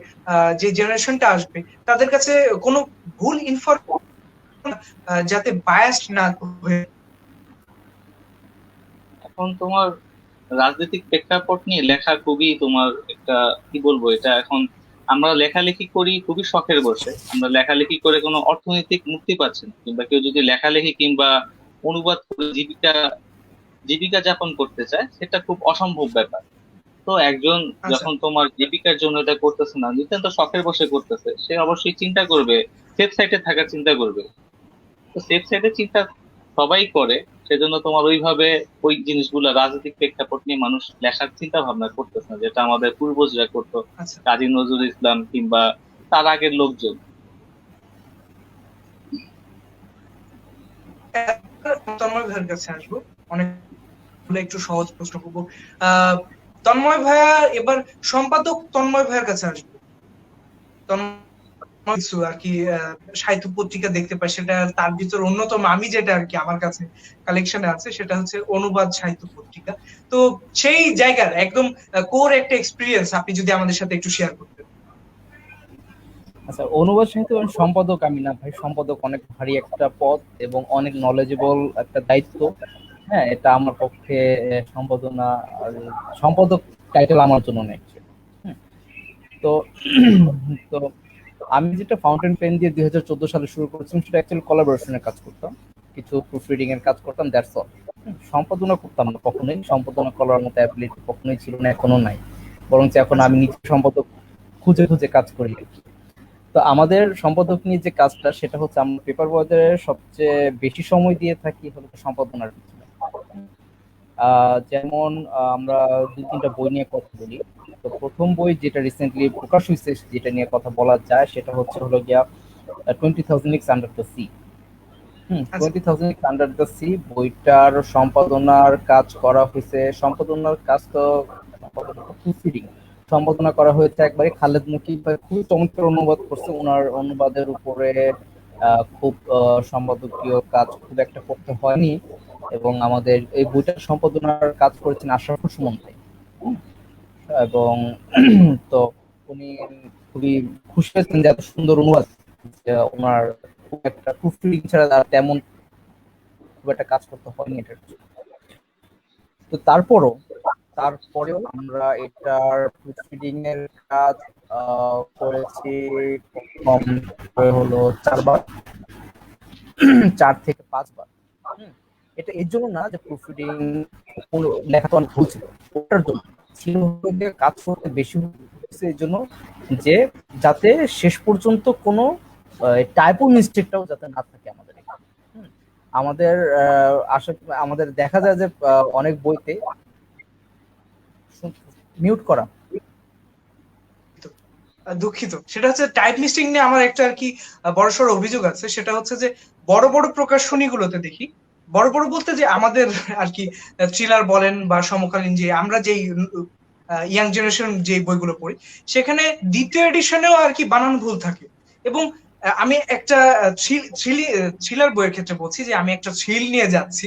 যে জেনারেশনটা আসবে তাদের কাছে কোনো ভুল ইনফরমেশন যাতে বায়াসড না হয়ে। এখন তোমার রাজনৈতিক প্রেক্ষাপট নিয়ে লেখা খুবই তোমার একটা, কি বলবো, এটা এখন আমরা লেখালেখি করি খুবই শখের বসে, আমরা লেখালেখি করে কোনো অর্থনৈতিক মুক্তি পাচ্ছি না, কিংবা কেউ যদি লেখালেখি কিংবা অনুবাদ করে জীবিকা জীবিকা যাপন করতে চায়, সেটা খুব অসম্ভব ব্যাপার। তো একজন আচ্ছা, যখন তোমার জীবিকার জন্য এটা করতেছে না, নিতান্ত শখের বসে করতেছে, সে অবশ্যই চিন্তা করবে, সেফ সাইডে থাকার চিন্তা করবে। তো সেফ সাইডে চিন্তা সবাই করে, সেজন্য তোমার ওইভাবে ওই জিনিসগুলো রাজনৈতিক প্রেক্ষাপট নিয়ে মানুষ লেখার চিন্তা ভাবনা করতেছে না, যেটা আমাদের পূর্বজরা করতো, আচ্ছা। কাজী নজরুল ইসলাম কিংবা তার আগের লোকজন। তন্ময় ভাইয়ের কাছে আসবো, অনেক একটু সহজ প্রশ্ন করবো। আহ তন্ময় ভাইয়া, এবার সম্পাদক তন্ময় ভাইয়ের কাছে আসবো। তন্ময় কিছু আর কি সাহিত্য পত্রিকা দেখতে পাই, সেটা তার ভিতর অন্যতম, আমি যেটা আর কি আমার কাছে কালেকশনে আছে, সেটা হচ্ছে অনুবাদ সাহিত্য পত্রিকা। তো সেই জায়গার একদম কোর একটা এক্সপিরিয়েন্স আপনি যদি আমাদের সাথে একটু শেয়ার করতেন। আচ্ছা, অনুবাদ সাহিত্য সম্পাদক আমি না ভাই, সম্পাদক অনেক ভারী একটা পদ এবং অনেক নলেজেবল একটা দায়িত্ব। হ্যাঁ, এটা আমার পক্ষে সম্পাদনা সম্পাদক টাইটেল আমার জন্য নেই। হুম, তো তো আমি যেটা ফাউন্টেন পেন দিয়ে 2014 সালে শুরু করেছিলাম, সেটা অ্যাকচুয়ালি কোলাবোরেশনের কাজ করতাম, কিছু প্রুফ রিডিং এর কাজ করতাম, দ্যাটস অল। সম্পাদনা করতাম না কখনোই, সম্পাদনা করার মতো অ্যাবিলিটি কখনোই ছিল না, এখনো নাই। বরং এখন আচ্ছা, আমি নিজে সম্পাদক খুঁজে খুঁজে কাজ করি আর কি। তো আমাদের সম্পাদক নিয়ে যে কাজটা, সেটা হচ্ছে আমরা পেপার বয়দের সবচেয়ে বেশি সময় দিয়ে থাকি হলো সম্পাদনার পিছনে। যেমন আমরা 2-3টা বই নিয়ে কথা বলি। তো প্রথম বই যেটা রিসেন্টলি প্রকাশ হয়েছে, যেটা নিয়ে কথা বলা যায়, সেটা হলো গিয়া 20,000 Leagues Under the Sea। আচ্ছা, 20,000 Leagues Under the Sea বইটার সম্পাদনার কাজ করা হয়েছে। সম্পাদনার কাজ তো প্রুফ রিডিং, সম্পাদনা করা হয়েছে একবারে খালেদ মুকিব ভাই, খুবই চমৎকার অনুবাদ করছে। ওনার অনুবাদের উপরে খুব সম্পাদকীয় কাজ খুব একটা করতে হয়নি, এবং আমাদের এই বইটার সম্পাদনার কাজ করেছেন আশরাফুল সুমন ভাই। এবং তো উনি খুবই খুশি হয়েছেন যে এত সুন্দর অনুবাদ, যে ওনার খুব একটা প্রুফ রিডিং ছাড়া আর তেমন খুব একটা কাজ করতে হয়নি এটার। তো তারপরেও আমরা এটার প্রুফ রিডিং এর কাজ করেছি কম করে হলো 4 থেকে 5 বার। এটা এর জন্য না যে প্রুফ রিডিং লেখা তো অনেক ভুল ছিল, ওটার জন্য ছিল যে কাজ করতে বেশি হচ্ছে এর জন্য যে যাতে শেষ পর্যন্ত কোনো টাইপো মিস্টেকটাও যাতে না থাকে আমাদের এখানে। আমাদের আমাদের দেখা যায় যে অনেক বইতে মিউট করা, দুঃখিত, সেটা হচ্ছে টাইপ মিস্টেক নিয়ে আমার একটা আর কি বড়সড় অভিযোগ আছে। সেটা হচ্ছে যে বড় বড় প্রকাশনীগুলোতে দেখি, বড় বড় বলতে যে আমাদের আর কি থ্রিলার বলেন বা সমকালীন যে আমরা যেই ইয়াং জেনারেশন যে বইগুলো পড়ি, সেখানে দ্বিতীয় এডিশনেও আর কি বানান ভুল থাকে। এবং আমি একটা থ্রিলার বইয়ের ক্ষেত্রে বলছি যে আমি একটা থ্রিল নিয়ে যাচ্ছি,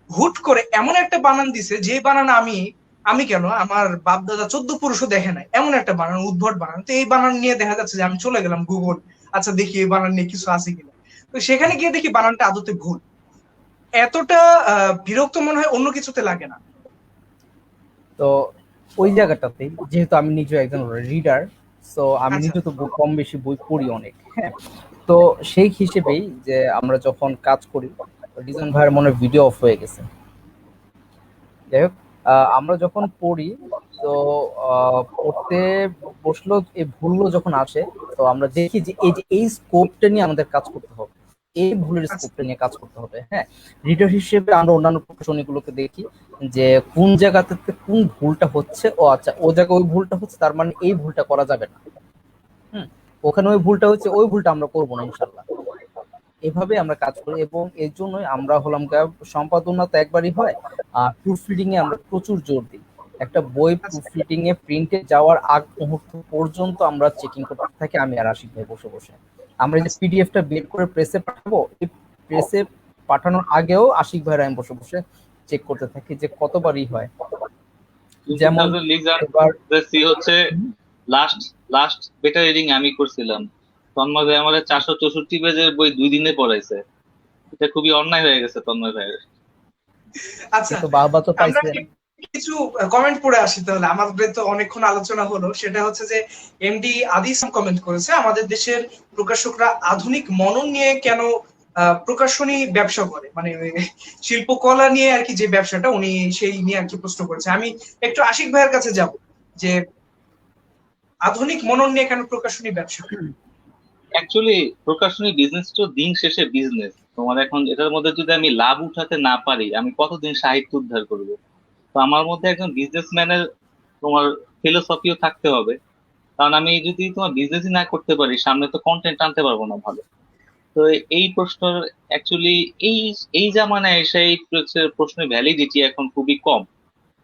হুট করে এমন একটা বানান দিছে যে বানান আমি কেন আমার বাপ দাদা 14 পুরুষও দেখে নাই, এমন একটা বানান, উদ্ভট বানান। তো এই বানান নিয়ে দেখা যাচ্ছে যে আমি চলে গেলাম গুগল, আচ্ছা দেখি এই বানান নিয়ে কিছু আছে কিনা। তো সেখানে গিয়ে দেখি বানানটা আদতে ভুল। এতটা বিরক্ত মনে হয় অন্য কিছুতে লাগে না। তো ওই জায়গাটাতে যেহেতু আমি নিজে একজন রিডার, তো আমি আচ্ছা। নিজে তো কম বেশি বই পড়ি অনেক, হ্যাঁ। তো সেই হিসেবেই যে আমরা যখন কাজ করি, রিজন ভাইয়ের মনে ভিডিও অফ হয়ে গেছে, যাই হোক, আমরা যখন পড়ি তো পড়তে বসলো এই ভুলগুলো যখন আসে, তো আমরা দেখি যে এই স্কোপটা নিয়ে আমাদের কাজ করতে হবে, এই ভুলের স্কোপটা নিয়ে কাজ করতে হবে। হ্যাঁ, রিডার হিসেবে আমরা অন্যান্য প্রকাশনীগুলোকে দেখি যে কোন জায়গাতে কোন ভুলটা হচ্ছে, ও আচ্ছা ও জায়গায় ওই ভুলটা হচ্ছে, তার মানে এই ভুলটা করা যাবে না। ওখানে ওই ভুলটা হচ্ছে, ওই ভুলটা আমরা করবো না ইনশাল্লাহ। এভাবে আমরা কাজ করি, এবং এর জন্যই আমরা হলাম সম্পাদনা তো একবারই হয়, প্রুফ রিডিং এ আমরা প্রচুর জোর দিই। একটা বই প্রুফ রিডিং এ প্রিন্টে যাওয়ার আগ মুহূর্ত পর্যন্ত আমরা চেকিং করতে থাকি, আমি আর আশিক ভাই বসে বসে। আমরা যে পিডিএফটা বের করে প্রেসে পাঠাবো, এই প্রেসে পাঠানোর আগেও আশিক ভাইরা আমি বসে বসে চেক করতে থাকি যে কতবারই হয়। যেমন হচ্ছে লাস্ট বেটা রিডিং আমি করছিলাম, তন্ময় ভাই আমাদের 464 পেজের বই 2 দিনে পড়াইছে। এটা খুবই অন্যায় হয়ে গেছে তন্ময় ভাইয়ের। আচ্ছা, তো বাবা তো পাইছে। কিছু কমেন্ট পড়ে আসি তাহলে। আমাদের তো অনেকক্ষণ আলোচনা হলো। সেটা হচ্ছে যে এমডি আদিস কমেন্ট করেছে, আমাদের দেশের প্রকাশকরা আধুনিক মনন নিয়ে কেন প্রকাশনী ব্যবসা করে, মানে শিল্পকলা নিয়ে আর কি যে ব্যবসাটা, উনি সেই নিয়ে আর কি প্রশ্ন করেছে। আমি একটু আশিক ভাইয়ের কাছে যাব যে আধুনিক মনন নিয়ে কেন প্রকাশনী ব্যবসা। অ্যাকচুয়ালি প্রকাশনী বিজনেস তো দিন শেষে বিজনেস। তোমার এখন এটার মধ্যে যদি আমি লাভ উঠাতে না পারি, আমি কতদিন সাহিত্য উদ্ধার করবো? তো আমার মধ্যে একজন বিজনেসম্যানের তোমার ফিলোসফিও থাকতে হবে, কারণ আমি যদি তোমার বিজনেসই না করতে পারি, সামনে তো কন্টেন্ট আনতে পারবো না ভালো। তো এই প্রশ্নের অ্যাকচুয়ালি এই এই জামানায় এসে এই প্রশ্নের ভ্যালিডিটি এখন খুবই কম।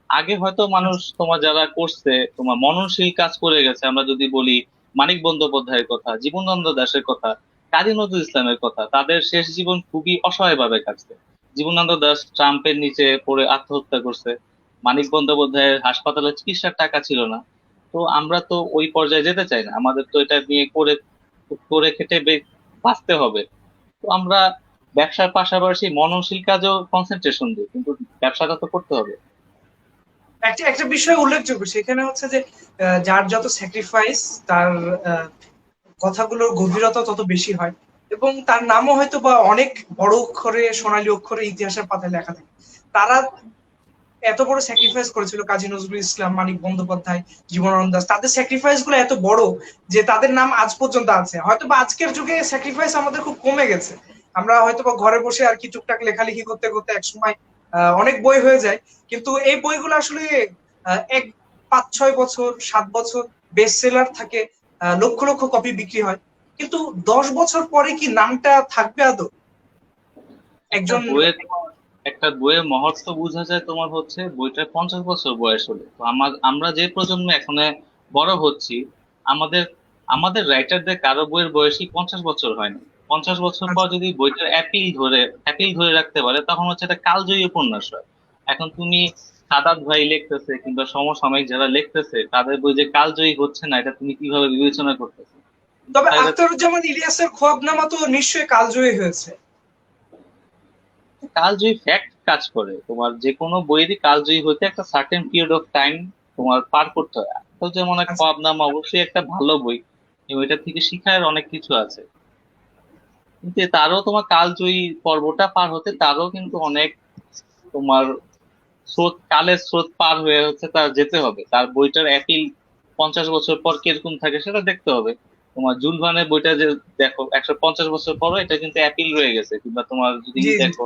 আগে হয়তো মানুষ তোমার যারা করছে তোমার মননশীল কাজ করে গেছে, আমরা যদি বলি মানিক বন্দ্যোপাধ্যায়ের কথা, জীবনানন্দ দাশের কথা, কাজী নজরুল ইসলামের কথা, তাদের শেষ জীবন খুবই অসহায় ভাবে কাটছে। জীবনানন্দ দাশ ট্রাম্পের নিচে পড়ে আত্মহত্যা করছে, মানিক বন্দ্যোপাধ্যায়ের হাসপাতালে চিকিৎসার টাকা ছিল না। তো আমরা তো ওই পর্যায়ে যেতে চাই না, আমাদের তো এটা নিয়ে করে করে খেটে বাঁচতে হবে। তো আমরা ব্যবসার পাশাপাশি মননশীল কাজেও কনসেন্ট্রেশন দিই, কিন্তু ব্যবসাটা তো করতে হবে। একটা বিষয় উল্লেখযোগ্য সেখানে হচ্ছে যে যার যত স্যাক্রিফাইস, তার কথাগুলোর গভীরতা তত বেশি হয়, এবং তার নামও হয়তো বা অনেক বড় অক্ষরে, সোনালী অক্ষরে ইতিহাসের পাতায় লেখা থাকে। তারা এত বড় স্যাক্রিফাইস করেছিল, কাজী নজরুল ইসলাম, মানিক বন্দ্যোপাধ্যায়, জীবনানন্দ দাশ, তাদের স্যাক্রিফাইস গুলো এত বড় যে তাদের নাম আজ পর্যন্ত আছে। হয়তো বা আজকের যুগে স্যাক্রিফাইস আমাদের খুব কমে গেছে, আমরা হয়তো বা ঘরে বসে আর কি টুকটাক লেখালেখি করতে করতে একসময় অনেক বই হয়ে যায়, কিন্তু এই বইগুলো আসলে 5-6 বছর 7 বছর বেস্ট সেলার থাকে, লক্ষ লক্ষ কপি বিক্রি হয়, কিন্তু 10 বছর পরে কি নামটা থাকবে আদৌ? একজন একটা বইয়ের মহত্ব বোঝা যায় তোমার হচ্ছে বইটার 50 বছর বয়স হলে। তো আমরা যে প্রজন্ম এখন বড় হচ্ছি, আমাদের আমাদের রাইটারদের কারো বইয়ের বয়সই 50 বছর হয় না। 50 বছর পর আচ্ছা যদি বইটার অ্যাপিল ধরে রাখতে পারে, তখন হচ্ছে এটা কালজয়ী উপন্যাস হয়। এখন তুমি সাদাত ভাই লিখতেছে কিংবা সমসাময়িক যারা লিখতেছে, তাদের বই যে কালজয়ী হচ্ছে না, এটা তুমি কিভাবে বিবেচনা করতেছো? তবে তাই এটা আখতারুজ্জামান ইলিয়াসের খোয়াবনামা তো নিশ্চয়ই কালজয়ী হয়েছে। কালজয়ী ফ্যাক্ট কাজ করে। তোমার যে কোনো বইয়েরই কালজয়ী হতে একটা সার্টেন পিরিয়ড অফ টাইম তোমার পার করতে হয়। তো যেমন এক আচ্ছা খোয়াবনামা অবশ্যই একটা ভালো বই, এবং এটা থেকে শিখার অনেক কিছু আছে, কিন্তু তারও তোমার কালজয়ী পর্বটা পার হতে তারও কিন্তু অনেক তোমার কালের স্রোত পার হয়ে হচ্ছে তার যেতে হবে। তার বইটার অ্যাপিল 50 বছর পর কিরকম থাকে সেটা দেখতে হবে। তোমার জুল ভার্নের বইটা যে দেখো, 150 বছর পরও এটা কিন্তু অ্যাপিল রয়ে গেছে। কিংবা তোমার যদি জি জি দেখো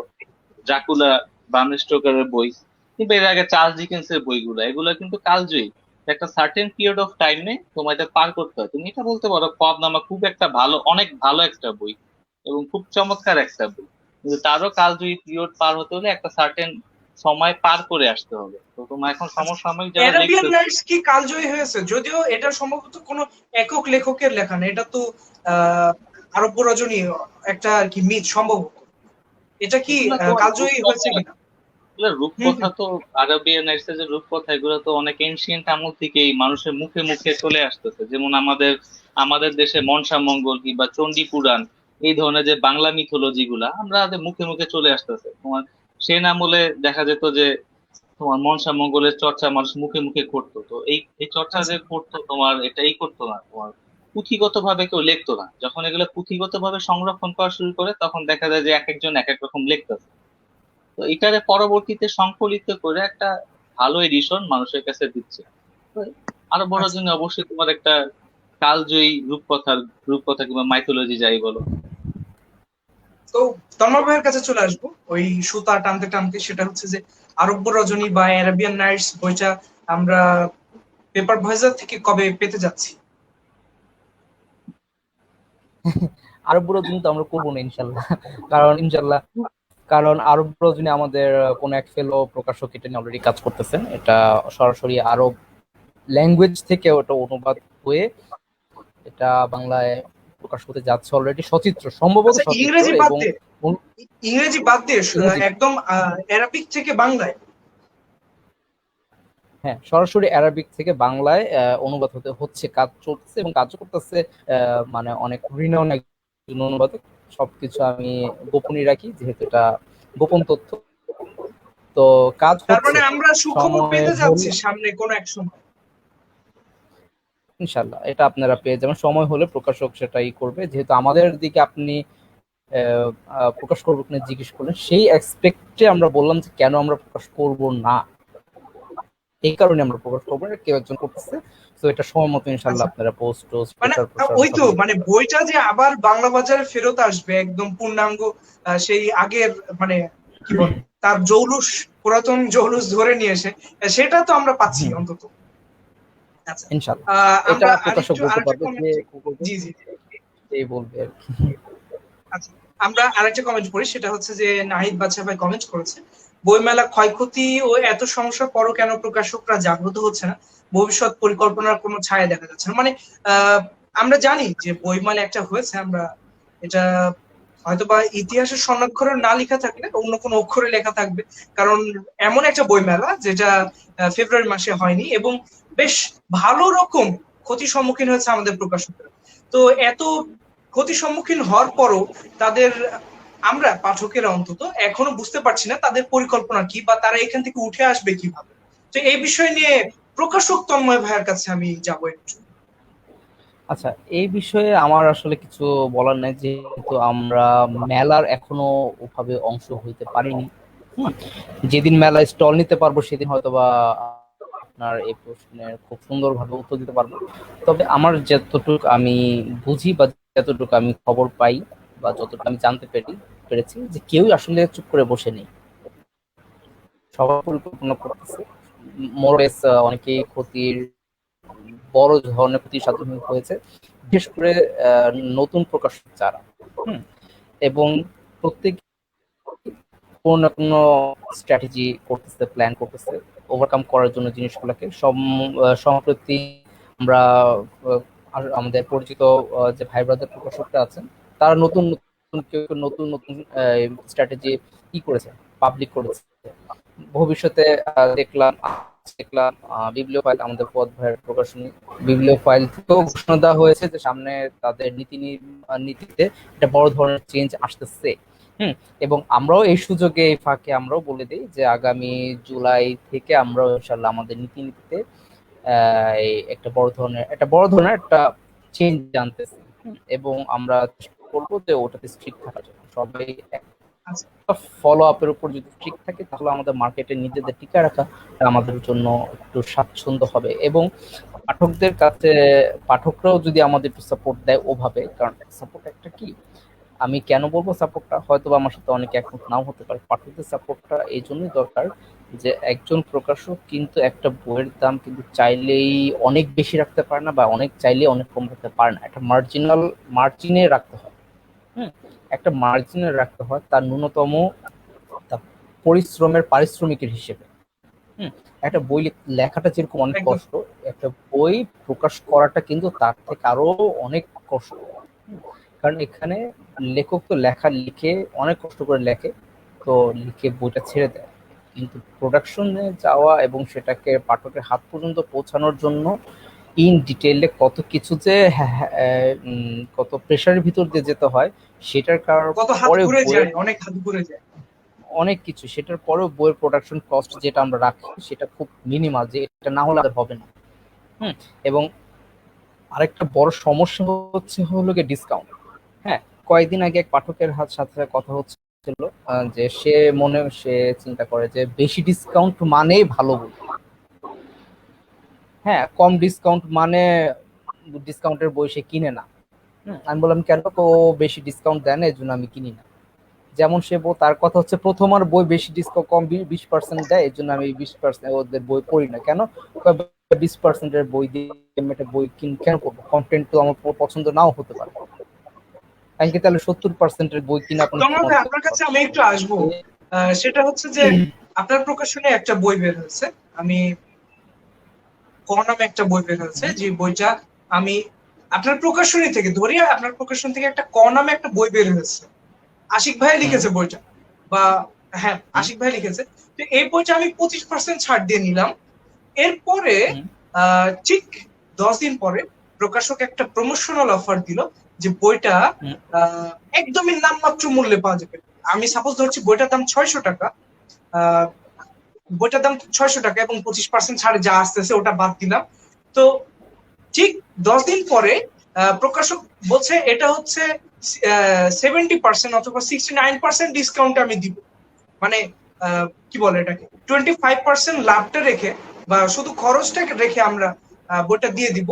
ড্রাকুলা, ব্রাম স্টোকারের বই, কিংবা এর আগে চার্লস ডিকেন্সের বইগুলো, এগুলো কিন্তু কালজয়ী। একটা সার্টেন পিরিয়ড অফ টাইমে তোমার এটা পার করতে হয়। তুমি এটা বলতে পারো খোয়াবনামা খুব একটা ভালো, অনেক ভালো একটা বই এবং খুব চমৎকার একটা বই, কিন্তু তারও কালজয়ী পিরিয়ড পার হতে হলে একটা সার্টেন সময় পার করে আসতে হবে। তো তোমার এখন আচ্ছা। সমসাময়িক যারা অ্যারাবিয়ান লিখতেছে, নাইটস কি কালজয়ী হয়েছে? যদিও এটা সম্ভবত কোনো একক লেখকের লেখা না, এটা তো আহ আরব্য রজনী একটা আর কি মিথ সম্ভবত। এটা কি এগুলো তোমার কালজয়ী হয়েছে রূপকথা। কিনা? এগুলো হুম রূপকথা হুম। তো, আরবিয়ান নাইটস এর যে রূপকথা, এগুলো তো অনেক এনশিয়েন্ট আমল থেকেই মানুষের মুখে মুখে চলে আসতেছে। যেমন আমাদের আমাদের দেশে মনসা মঙ্গল কিংবা চণ্ডী পুরাণ, এই ধরনের যে বাংলা মিথোলজি গুলা আমরা মুখে মুখে চলে আসতেছে। তোমার সেন আমলে দেখা যেত যে তোমার মনসা মঙ্গলের চর্চা মানুষ মুখে মুখে করতো। তো এই এই চর্চা আচ্ছা যে করতো, তোমার এটাই করতো না, তোমার পুঁথিগত ভাবে কেউ লিখতো না। যখন এগুলো পুঁথিগত ভাবে সংরক্ষণ করা শুরু করে, তখন দেখা যায় যে এক একজন এক এক রকম লিখতেছে। তো এটারে পরবর্তীতে সংকলিত করে একটা ভালো এডিশন মানুষের কাছে দিচ্ছে। তো আরো বড় আচ্ছা। জন্য অবশ্যই তোমার একটা কালজয়ী রূপকথা কিংবা মাইথোলজি যাই বলো। তো তন্ময় ভাইয়ের কাছে চলে আসবো ওই সুতা টানতে টানতে। সেটা হচ্ছে যে আরব্য রজনী বা অ্যারাবিয়ান নাইটস বইটা আমরা পেপার ভয়েজার থেকে কবে পেতে যাচ্ছি? আরব রজনী তো আমরা করবো না ইনশাল্লাহ। কারণ আরব রজনী আমাদের কোন এক ফেলো প্রকাশক এটা নিয়ে অলরেডি কাজ করতেছেন। এটা সরাসরি আরব ল্যাঙ্গুয়েজ থেকে ওটা অনুবাদ হয়ে এটা বাংলায় প্রকাশ করতে যাচ্ছে অলরেডি, সম্ভবত আচ্ছা সচিত্র ইংরেজি বাদ এবং দিয়ে, ইংরেজি বাদ দিয়ে ইংরেজি, একদম অ্যারাবিক থেকে বাংলায়। হ্যাঁ সরাসরি অ্যারাবিক থেকে বাংলায় অনুবাদ হতে হচ্ছে, কাজ চলছে এবং কাজ করতেছে মানে অনেক রিনাউন্ড একজন অনুবাদক। সবকিছু আমি গোপনই রাখি যেহেতু এটা গোপন তথ্য। তো কাজ তার হচ্ছে, মানে আমরা সুখবর সময় পেতে হলে যাচ্ছি সামনে কোনো এক সময়। ইনশাল্লাহ এটা আপনারা পেয়ে যাবেন। সময় হলে প্রকাশক সেটাই করবে। যেহেতু আমাদের দিকে আপনি প্রকাশ করবো কিনা জিজ্ঞেস করলেন, সেই এক্সপেক্টে আমরা বললাম যে কেন আমরা প্রকাশ করব না, এই কারণে আমরা প্রকাশ করবো না, কেউ একজন করতেছে। তো এটা সময় মতো ইনশাল্লাহ আচ্ছা আপনারা পোস্ট টোস্ট মানে প্রচার প্রসার ওই তো সবই মানে বইটা যে আবার বাংলা বাজারে ফেরত আসবে একদম পূর্ণাঙ্গ, সেই আগের মানে কি বলে তার জৌলুস, পুরাতন জৌলুস ধরে নিয়ে এসে, সেটা তো আমরা পাচ্ছি হুম, অন্তত। আচ্ছা ইনশাল্লাহ এটা আমরা প্রকাশক বলতে আরেকটা পারবে যে কমেন্ট। করবে, জি জি। এই বলবে আর কি। আচ্ছা আমরা আরেকটা কমেন্ট পড়ি। সেটা হচ্ছে যে নাহিদ বাদশা ভাই কমেন্ট করেছে, বইমেলা ক্ষয়ক্ষতি ও এত সমস্যার পরও কেন প্রকাশকরা জাগ্রত হচ্ছে না, ভবিষ্যৎ পরিকল্পনার কোনো ছায়া দেখা যাচ্ছে না। মানে আহ আমরা জানি যে বইমেলা একটা হয়েছে, আমরা এটা হয়তোবা ইতিহাসের স্বর্ণাক্ষরে না লেখা থাকলে অন্য কোনো অক্ষরে লেখা থাকবে, কারণ এমন একটা বইমেলা যেটা ফেব্রুয়ারি মাসে হয়নি এবং বেশ ভালো রকম ক্ষতির সম্মুখীন হয়েছে আমাদের প্রকাশকরা। তো এত ক্ষতির সম্মুখীন হওয়ার পরও তাদের, আমরা পাঠকেরা অন্তত এখনো বুঝতে পারছি না তাদের পরিকল্পনা কি বা তারা এখান থেকে উঠে আসবে কিভাবে। তো এই বিষয় নিয়ে প্রকাশক তন্ময় ভাইয়ের কাছে আমি যাবো একটু। আচ্ছা, এই বিষয়ে আমার আসলে কিছু বলার নাই যেহেতু আমরা মেলার এখনো ওভাবে অংশ হইতে পারিনি। হুম, যেদিন মেলায় স্টল নিতে পারবো সেদিন হয়তোবা আপনার এই প্রশ্নের খুব সুন্দরভাবে উত্তর দিতে পারবো। তবে আমার যতটুকু আমি বুঝি বা যতটুকু আমি খবর পাই বা যতটুকু আমি জানতে পেরেছি যে কেউ আসলে চুপ করে বসে নেই, সবার পরিকল্পনা করতেছে। মোরলেস অনেকেই ক্ষতির, বড় ধরনের ক্ষতির সাধন হয়েছে, বিশেষ করে নতুন প্রকাশক যারা। হুম, এবং প্রত্যেক কোনো না কোনো স্ট্র্যাটেজি করতেছে, প্ল্যান করতেছে ওভারকাম করার জন্য জিনিসগুলোকে। সম্প্রতি আমরা আর আমাদের পরিচিত যে ভাই ব্রাদার প্রকাশকরা আছেন, তারা নতুন নতুন কেউ কেউ নতুন নতুন স্ট্র্যাটেজি কি করেছে, পাবলিক করেছে। ভবিষ্যতে দেখলাম দেখলাম বিবলিওফাইল, আমাদের পদ ভাইয়ের প্রকাশনী বিবলিওফাইল থেকেও ঘোষণা দেওয়া হয়েছে যে সামনে তাদের নীতিতে একটা বড় ধরনের চেঞ্জ আসতেছে। এবং আমরাও এই সুযোগে এই ফাঁকে আমরাও বলে দিই যে আগামী জুলাই থেকে আমরাও ইনশাল্লাহ আমাদের নীতিতে একটা বড় ধরনের একটা চেঞ্জ জানতেছি। এবং আমরা চেষ্টা করবো যে ওটাতে স্ট্রিক্ট থাকার জন্য। সবাই একটা ফলো আপের উপর যদি স্ট্রিক্ট থাকে তাহলে আমাদের মার্কেটে নিজেদের টিকে রাখা আমাদের জন্য একটু স্বাচ্ছন্দ্য হবে। এবং পাঠকদের কাছে পাঠকরাও যদি আমাদের একটু সাপোর্ট দেয় ওভাবে, কারণ সাপোর্ট একটা কি, আমি কেন বলবো সাপোর্টটা, হয়তো আমার সাথে অনেকে একমত নাও হতে পারে। পাঠকদের সাপোর্টটা এই জন্যই দরকার যে একজন প্রকাশক কিন্তু একটা বইয়ের দাম কিন্তু চাইলেই অনেক বেশি রাখতে পারে না, বা অনেক চাইলেই অনেক কম রাখতে পারে না। একটা মার্জিনে রাখতে হয়। একটা মার্জিনে রাখতে হয় তার ন্যূনতম তার পরিশ্রমের পারিশ্রমিকের হিসেবে। একটা বই লেখাটা যেরকম অনেক কষ্ট, একটা বই প্রকাশ করাটা কিন্তু তার থেকে আরো অনেক কষ্ট। কারণ এখানে লেখক তো লিখে অনেক কষ্ট করে লেখে, তো লিখে বইটা ছেড়ে দেয়, কিন্তু প্রোডাকশনে যাওয়া এবং সেটাকে পাঠকের হাত পর্যন্ত পৌঁছানোর জন্য ইন ডিটেইলে কত কিছু যে কত প্রেশারের ভিতর দিয়ে যেতে হয়, সেটার কারণে অনেক কিছু, সেটার পরেও বইয়ের প্রোডাকশন কস্ট যেটা আমরা রাখি সেটা খুব মিনিমাল, যে এটা না হলে হবে না। এবং আরেকটা বড় সমস্যা হলো গিয়ে ডিসকাউন্ট। কয়েকদিন আগে এক পাঠকের সাথে কথা হচ্ছিল যে সে চিন্তা করে যে বেশি ডিসকাউন্ট মানেই ভালো বই, কম ডিসকাউন্ট মানে ডিসকাউন্টের বই সে কিনে না। আমি বললাম কেন? ও বেশি ডিসকাউন্ট দেয় না, এই জন্য আমি কিনি না। যেমন তার কথা হচ্ছে প্রথমার বই বেশি ডিসকাউন্ট কম 20% দেয়, এই জন্য আমি 20% ওদের বই পড়ি না। কেন? 20%-এর বই দিয়ে একটা বই কেন করবো? কন্টেন্ট তো আমার পছন্দ নাও হতে পারে। তাহলে 70%-এর বই কিনে আপনার কাছে আমি একটু আসবো। সেটা হচ্ছে যে আপনার প্রকাশনে একটা বই বের হয়েছে, আমি ক নামে একটা বই বের হয়েছে, যে বইটা আমি আপনার প্রকাশনী থেকে ধরি, আপনার প্রকাশন থেকে একটা ক নামে একটা বই বের হয়েছে, আশিক ভাই লিখেছে বইটা, বা আশিক ভাই লিখেছে। তো এই বইটা আমি 25% ছাড় দিয়ে নিলাম। এরপরে ঠিক 10 দিন পরে প্রকাশক একটা প্রমোশনাল অফার দিল যে বইটা একদমই নামমাত্র মূল্যে পাওয়া যাবে। আমি সাপোজ ধরছি বইটার দাম 600 টাকা, বইটার দাম 600 টাকা এবং 25% ছাড়ে যা আসতেছে ওটা বাদ দিলাম। তো ঠিক 10 দিন পরে প্রকাশক বলছে এটা হচ্ছে 70% অথবা 69% ডিসকাউন্ট আমি দিব। মানে কি বলে এটাকে 25% লাভটা রেখে বা শুধু খরচটা রেখে আমরা বইটা দিয়ে দিব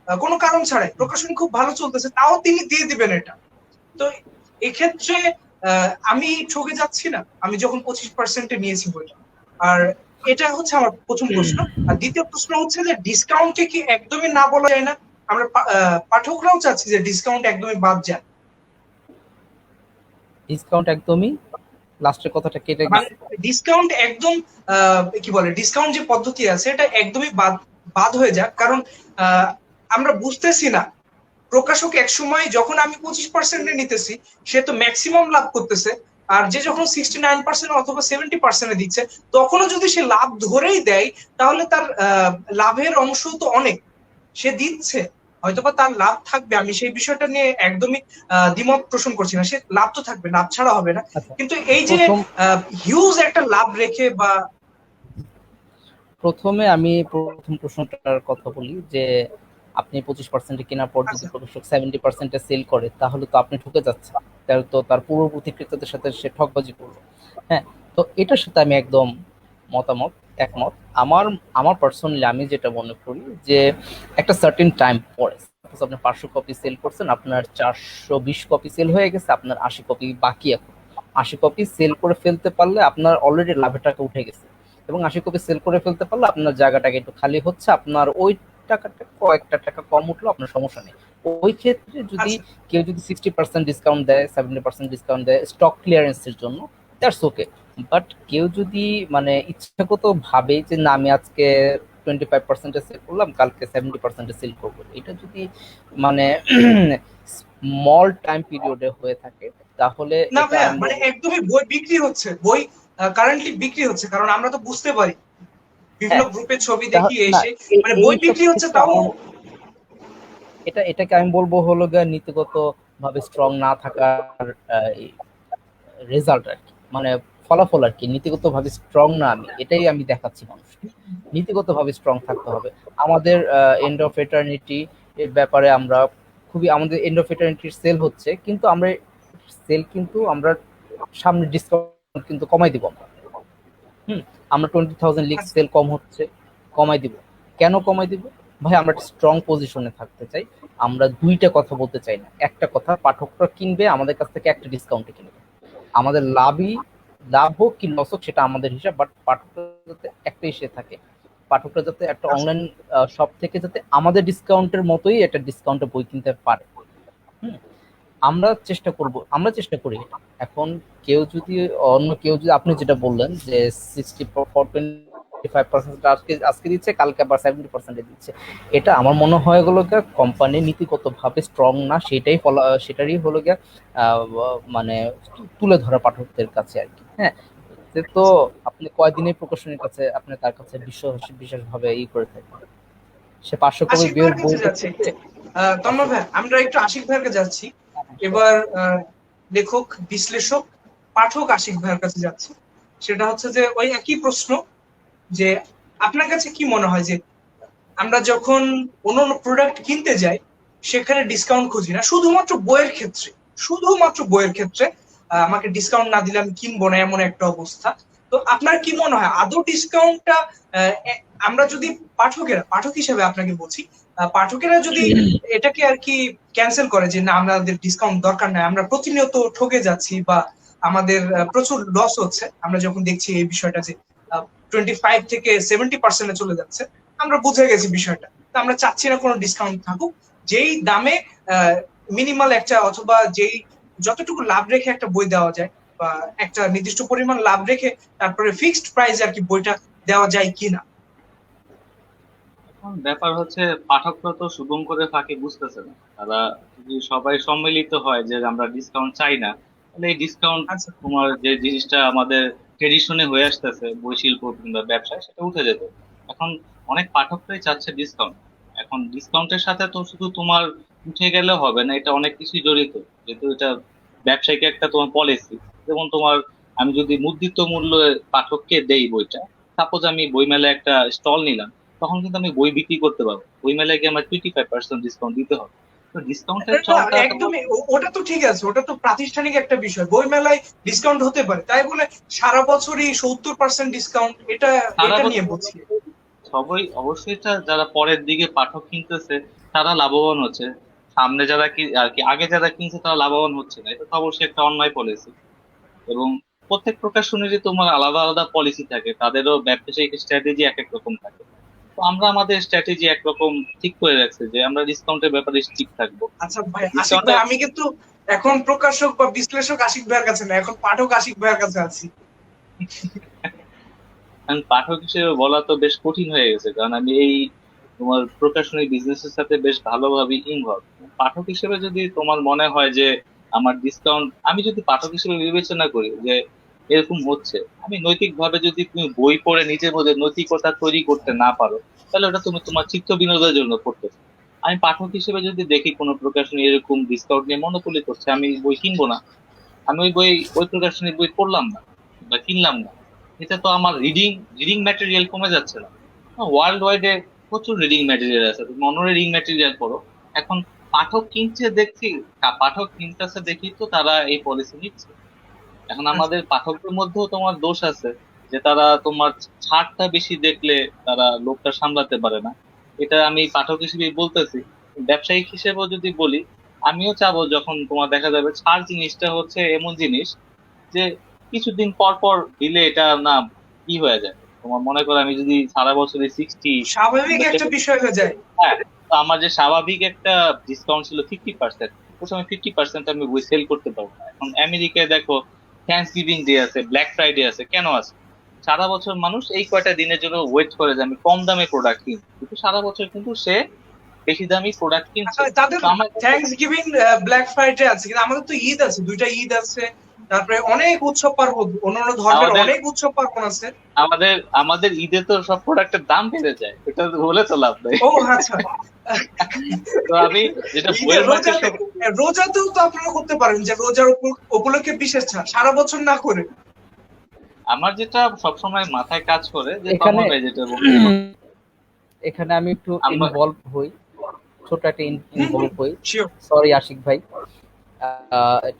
কোনো কারণ ছাড়াই। প্রকাশন খুব ভালো চলতেছে, তাও তিনি দিয়ে দিবেন এটা। তো এক্ষেত্রে আমি ঠকে যাচ্ছি না আমি যখন 25%-এ নিয়েছি বইটা? আর এটা হচ্ছে আমার প্রথম প্রশ্ন। আর দ্বিতীয় প্রশ্ন হচ্ছে যে ডিসকাউন্টে কি একদমই না বলা যায় না? আমরা পাঠকরাও চাচ্ছি যে ডিসকাউন্ট একদমই বাদ যায়। ডিসকাউন্ট একদমই, লাস্টের কথাটা কেটে গেছে। ডিসকাউন্ট একদম কি বলে, ডিসকাউন্ট যে পদ্ধতি আছে এটা একদমই বাদ হয়ে যাক। কারণ আমরা বুঝতেছি না প্রকাশক এক সময় যখন আমি 25%-এ নিতেছি সে তো ম্যাক্সিমাম লাভ করতেছে, আর যে যখন 69% অথবা 70%-এ দিচ্ছে তখনও যদি সে লাভ ধরেই দেয় তাহলে তার লাভের অংশ তো অনেক সে দিচ্ছে, হয়তোবা তার লাভ থাকবে, আমি সেই বিষয়টা নিয়ে একদমই দ্বিমত পোষণ করছি না, সে লাভ তো থাকবে, লাভ ছাড়া হবে না। কিন্তু এই যে হিউজ একটা লাভ রেখে বা প্রথমে আমি প্রথম প্রশ্নটার কথা বলি যে আপনি 25%-এ কেনার পর যদি প্রকাশক 70%-এ সেল করে তাহলে তো আপনি ঠকে যাচ্ছেন, তাহলে তো তার পূর্ববর্তী ক্রেতাদের সাথে সে ঠকবাজি করবে। তো এটার সাথে আমি একদম একমত। আমার পার্সোনালি আমি যেটা মনে করি যে একটা সার্টেন টাইম পরে, আপনি 500 কপি সেল করছেন, আপনার 420 কপি সেল হয়ে গেছে, আপনার 80 কপি বাকি। এখন 80 কপি সেল করে ফেলতে পারলে আপনার অলরেডি লাভের টাকা উঠে গেছে, এবং 80 কপি সেল করে ফেলতে পারলে আপনার জায়গাটাকে একটু খালি হচ্ছে, আপনার ওই টাকাটা কয়েকটা টাকা কম উঠলো, আপনার সমস্যা নেই। ওই ক্ষেত্রে যদি কেউ যদি 60% ডিসকাউন্ট দেয়, 70% ডিসকাউন্ট দেয় স্টক ক্লিয়ারেন্সের জন্য, দ্যাটস ওকে। বাট কেউ যদি মানে ইচ্ছাগত ভাবে যে না আমি আজকে 25% সেল করলাম, কালকে 70% সেল করবো। এটা যদি মানে স্মল টাইম পিরিয়ডে হয়ে থাকে তাহলে না এটা ভাইয়া, আমি মানে একদমই বই বিক্রি হচ্ছে, বই কারেন্টলি বিক্রি হচ্ছে, কারণ আমরা তো বুঝতে পারি বিভিন্ন হ্যাঁ গ্রুপে ছবি দেখি না এসে, মানে বই এইসব বিক্রি হচ্ছে ক্ষেত্রে তাও। এটাকে আমি বলবো হলো গিয়ে নীতিগত ভাবে স্ট্রং না থাকার রেজাল্ট আর কি, মানে ফলাফল আর কি। নীতিগত ভাবে স্ট্রং না আমি, এটাই আমি দেখাচ্ছি মানুষকে। নীতিগত ভাবে স্ট্রং থাকতে হবে আমাদের। এন্ড অফ এটার্নিটি এর ব্যাপারে আমরা খুবই, আমাদের এন্ড অফ এটার্নিটির সেল হচ্ছে, কিন্তু আমরা সেল কিন্তু আমরা সামনে ডিসকাউন্ট কিন্তু কমাই দিব আমরা। আমরা 20,000 লিগ আচ্ছা, সেল কম হচ্ছে, কমাই দিব। কেন কমাই দিব ভাই? আমরা একটা স্ট্রং পজিশনে থাকতে চাই। আমরা দুইটা কথা বলতে চাই না, একটা কথা, পাঠকরা কিনবে আমাদের কাছ থেকে একটা ডিসকাউন্টে কিনবে। আমাদের লাভ হোক কি লস হোক সেটা আমাদের হিসাব, বাট পাঠকরা যাতে একটা এসে থাকে, পাঠকরা যাতে একটা আচ্ছা। অনলাইন শপ থেকে যাতে আমাদের ডিসকাউন্টের মতোই একটা ডিসকাউন্টে বই কিনতে পারে। হুম, আমরা চেষ্টা করি এটা। এখন অন্য কেউ যদি, আপনি যেটা বললেন যে 65% আজকে দিচ্ছে, কালকে আবার 70% দিচ্ছে, এটা আমার মনে হয় হলো গিয়া কোম্পানি নীতিগত ভাবে স্ট্রং না, সেটারই হলো গিয়া মানে তুলে ধরা পাঠকদের কাছে আর কি। হ্যাঁ, তো আপনি কয়দিনের প্রকাশনের কাছে আপনি তার কাছে বিশেষ ভাবে করে থাকেন, সে 500 কপি আশিক বই ভাইয়ের কাছে যাচ্ছি একটু। তন্ময় ভাই, আমরা একটু আশিক ভাইয়ের কাছে যাচ্ছি এবার। লেখক, বিশ্লেষক, পাঠক আশিক ভাইয়ের কাছে যাচ্ছি। সেটা হচ্ছে যে ওই একই প্রশ্ন, যে আপনার কাছে কি মনে হয় যে আমরা যখন অন্য প্রোডাক্ট কিনতে যাই সেখানে ডিসকাউন্ট খুঁজি না, শুধুমাত্র বইয়ের ক্ষেত্রে, শুধুমাত্র বইয়ের ক্ষেত্রে আমাকে ডিসকাউন্ট না দিলে আমি কিনবো না, এমন একটা অবস্থা। তো আপনার কি মনে হয় আদৌ ডিসকাউন্টটা আমরা যদি পাঠক হিসেবে আপনাকে বলছি, পাঠকেরা যদি এটাকে আর কি ক্যান্সেল করে যে না আমাদের ডিসকাউন্ট দরকার নাই, আমরা প্রতিনিয়ত ঠকে যাচ্ছি বা আমাদের প্রচুর লস হচ্ছে, আমরা যখন দেখছি এই বিষয়টা যে 25 থেকে 70% চলে যাচ্ছে, আমরা বুঝে গেছি বিষয়টা, তো আমরা চাচ্ছি না কোনো ডিসকাউন্ট থাকুক, যেই দামে মিনিমাল একটা, অথবা যেই যতটুকু লাভ রেখে একটা বই দেওয়া যায় বা একটা নির্দিষ্ট পরিমাণ লাভ রেখে তারপরে ফিক্সড প্রাইস আর কি বইটা দেওয়া যায় কিনা। এখন ব্যাপার হচ্ছে, পাঠকরা তো শুভম করে ফাঁকে বুঝতেছে না। তারা যদি সবাই সম্মিলিত হয় যে আমরা ডিসকাউন্ট চাই না, তাহলে এই ডিসকাউন্ট, আচ্ছা, তোমার যে জিনিসটা আমাদের ট্রেডিশনে হয়ে আসতেছে বই শিল্প কিংবা ব্যবসায়, সেটা উঠে যেত। এখন অনেক পাঠকরাই চাচ্ছে ডিসকাউন্ট। এখন ডিসকাউন্টের সাথে তো শুধু তোমার উঠে গেলে হবে না, এটা অনেক কিছুই জড়িত। যেহেতু এটা ব্যবসায়িক একটা তোমার পলিসি। যেমন তোমার, আমি যদি মুদ্রিত মূল্যে পাঠককে দেই বইটা, সাপোজ আমি বইমেলায় একটা স্টল নিলাম, তখন কিন্তু আমি বই বিক্রি করতে পারবো। বই মেলায় গিয়ে আমার 25% ডিসকাউন্ট দিতে হবে। তো ডিসকাউন্টের না, চলটা তোমার, একদমই ওটা তো ঠিক আছে, ওটা তো প্রাতিষ্ঠানিক একটা বিষয়, বই মেলায় ডিসকাউন্ট হতে পারে, তাই বলে সারা বছরই 70% ডিসকাউন্ট, এটা সারা এটা নিয়ে বছর বলছি। সবাই অবশ্যই এটা, যারা পরের দিকে পাঠক কিনতেছে তারা লাভবান হচ্ছে। সামনে যারা কি আর কি, আগে যারা কিনছে তারা লাভবান হচ্ছে না, এটা তো অবশ্যই একটা অন্যায় পলিসি। এবং প্রত্যেক প্রকাশনেরই তোমার আলাদা আলাদা পলিসি থাকে, তাদেরও ব্যবসায়িক স্ট্র্যাটেজি এক এক রকম থাকে। তো আমরা আমাদের স্ট্র্যাটেজি একরকম ঠিক করে রাখছি যে আমরা ডিসকাউন্টের ব্যাপারে ঠিক থাকবো। আচ্ছা ভাই, আশিক ডিসকাউন্ট, ভাই, আমি কিন্তু এখন প্রকাশক বা বিশ্লেষক আশিক ভাইয়ের কাছে না, এখন পাঠক আশিক ভাইয়ের কাছে আছি। কারণ পাঠক হিসেবে বলা তো বেশ কঠিন হয়ে গেছে, কারণ আমি এই তোমার প্রকাশনী বিজনেসের সাথে বেশ ভালোভাবে ইনভলভ। পাঠক হিসেবে যদি তোমার মনে হয় যে আমার ডিসকাউন্ট, আমি যদি পাঠক হিসেবে বিবেচনা করি যে এরকম হচ্ছে, আমি নৈতিকভাবে, যদি তুমি বই পড়ে নিজের মধ্যে নৈতিকতা তৈরি করতে না পারো, তাহলে ওটা তুমি তোমার চিত্ত বিনোদের জন্য করতেছো। আমি পাঠক হিসেবে যদি দেখি কোনো প্রকাশনী এরকম ডিসকাউন্ট নিয়ে মনোপলি করছে, আমি বই কিনবো না। আমি ওই প্রকাশনীর বই পড়লাম না বা কিনলাম না। এটা তো আমার রিডিং রিডিং ম্যাটেরিয়াল কমে যাচ্ছে না? ওয়ার্ল্ড ওয়াইডে প্রচুর রিডিং ম্যাটেরিয়াল আছে, তুমি অন্য রিডিং ম্যাটেরিয়াল পড়ো। এখন পাঠক কিনছে দেখছি, পাঠক কিনতেছে দেখি তো তারা এই পলিসি নিচ্ছে। এখন আচ্ছা, আমাদের পাঠকদের মধ্যেও তোমার দোষ আছে, যে তারা তোমার ছাড়টা বেশি দেখলে তারা লোকটা সামলাতে পারে না। এটা আমি পাঠক হিসেবে বলতেছি। ব্যবসায়িক হিসেবেও যদি বলি, আমিও চাবো যখন তোমার দেখা যাবে ছাড় জিনিসটা হচ্ছে এমন জিনিস যে কিছুদিন পর পর দিলে এটা না কি হয়ে যায়। তোমার মনে করো আমি যদি সারা বছরে 60, স্বাভাবিক একটা বিষয় হয়ে যায়। হ্যাঁ, তো আমার যে স্বাভাবিক একটা ডিসকাউন্ট ছিল 50%, প্রথমে 50% আমি বই সেল করতে পারবো না। এখন আমেরিকায় দেখো থ্যাঙ্কস গিভিং ডে আছে, ব্ল্যাক ফ্রাইডে আছে, কেন আছে? সারা বছর মানুষ এই কয়টা দিনের জন্য ওয়েট করে যে আমি কম দামে প্রোডাক্ট কিনবো, কিন্তু সারা বছর কিন্তু সে বেশি দামি প্রোডাক্ট কিনছে। তাদের তো আমার থ্যাঙ্কস গিভিং, ব্ল্যাক ফ্রাইডে আছে, কিন্তু আমাদের তো ঈদ আছে, দুইটা ঈদ আছে, তারপরে অনেক উৎসব পার্বণ, অন্যান্য ধর্মের আমাদের অনেক উৎসব পার্বণ আছে। আমাদের আমাদের ঈদে তো সব প্রোডাক্টের দাম বেড়ে যায়, এটা বলে তো লাভ নেই। ও আচ্ছা, তো আমি যেটা ঈদে বইয়ের মাঝে রোজাতে, রোজাতেও তো আপনারা করতে পারেন যে রোজার উপলক্ষে বিশেষ ছাড়, সারা বছর না করে। আমার যেটা সবসময় মাথায় কাজ করে যে এখানে তখন যেটা বলছিল এখানে আমি একটু আমরা ইনভলভ হই, ছোট একটা ইনভলভ হই। শিওর। সরি আশিক ভাই,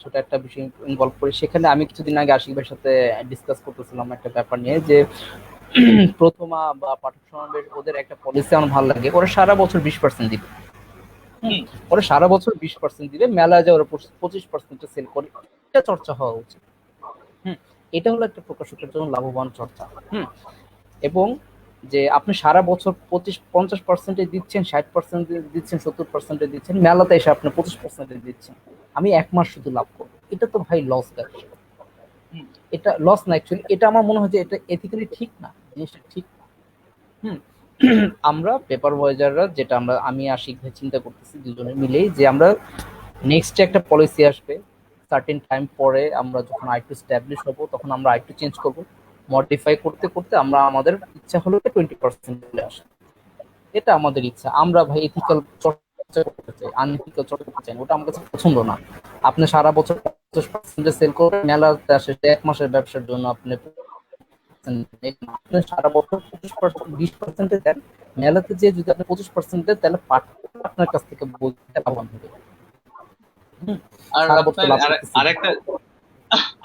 ছোট একটা বিষয় ইনভলভ করি। সেখানে আমি কিছুদিন আগে আশিক ভাইয়ের সাথে ডিসকাস করতেছিলাম একটা ব্যাপার নিয়ে, যে প্রথমা বা পাঠক সমাবেশ ওদের একটা পলিসি আমার ভালো লাগে, ওরা সারা বছর 20% দিবে। হুম, ওরা সারা বছর 20% দিবে, মেলায় যায় ওরা 25% সেল করে। এটা চর্চা হওয়া উচিত। এটা হলো একটা প্রকাশকের জন্য লাভবান চর্চা। এবং যে আপনি সারা বছর 50% দিচ্ছেন, 60% দিচ্ছেন, 70% দিচ্ছেন, মেলাতে এসে আপনি 25% দিচ্ছেন, আমি এক মাস শুধু লাভ করবো, এটা তো ভাই লস ব্যবসা। হুম। এটা লস না, অ্যাকচুয়ালি এটা আমার মনে হয় যে এটা এথিক্যালি ঠিক না, জিনিসটা ঠিক না। হুম আমরা পেপার ভয়েজাররা যেটা আমি আশিক ভাই চিন্তা করতেছি দুজনে মিলেই, যে আমরা নেক্সট একটা পলিসি আসবে সার্টেন টাইম পরে, আমরা যখন আরেকটু স্ট্যাবলিশ হবো তখন আমরা আরেকটু চেঞ্জ করবো, মডিফাই করতে করতে আমরা আমাদের ইচ্ছা হলো 20% চলে আসে। এটা আমাদের ইচ্ছা। আমরা ভাই এথিক্যাল চর্চা করতে চাই, আনএথিক্যাল চর্চা করতে চাই, ওটা আমার কাছে পছন্দ না। আপনি সারা বছর 50% সেল করে মেলাতে আসে এক মাসের ব্যবসার জন্য আপনি সারা বছর 20% দেন, মেলাতে যে যদি আপনি 25% দেন, তাহলে আপনার কাছ থেকে বলতে লাভবান হবে। আর সারা বছর আপনার লাভ করতেছি। আরেকটা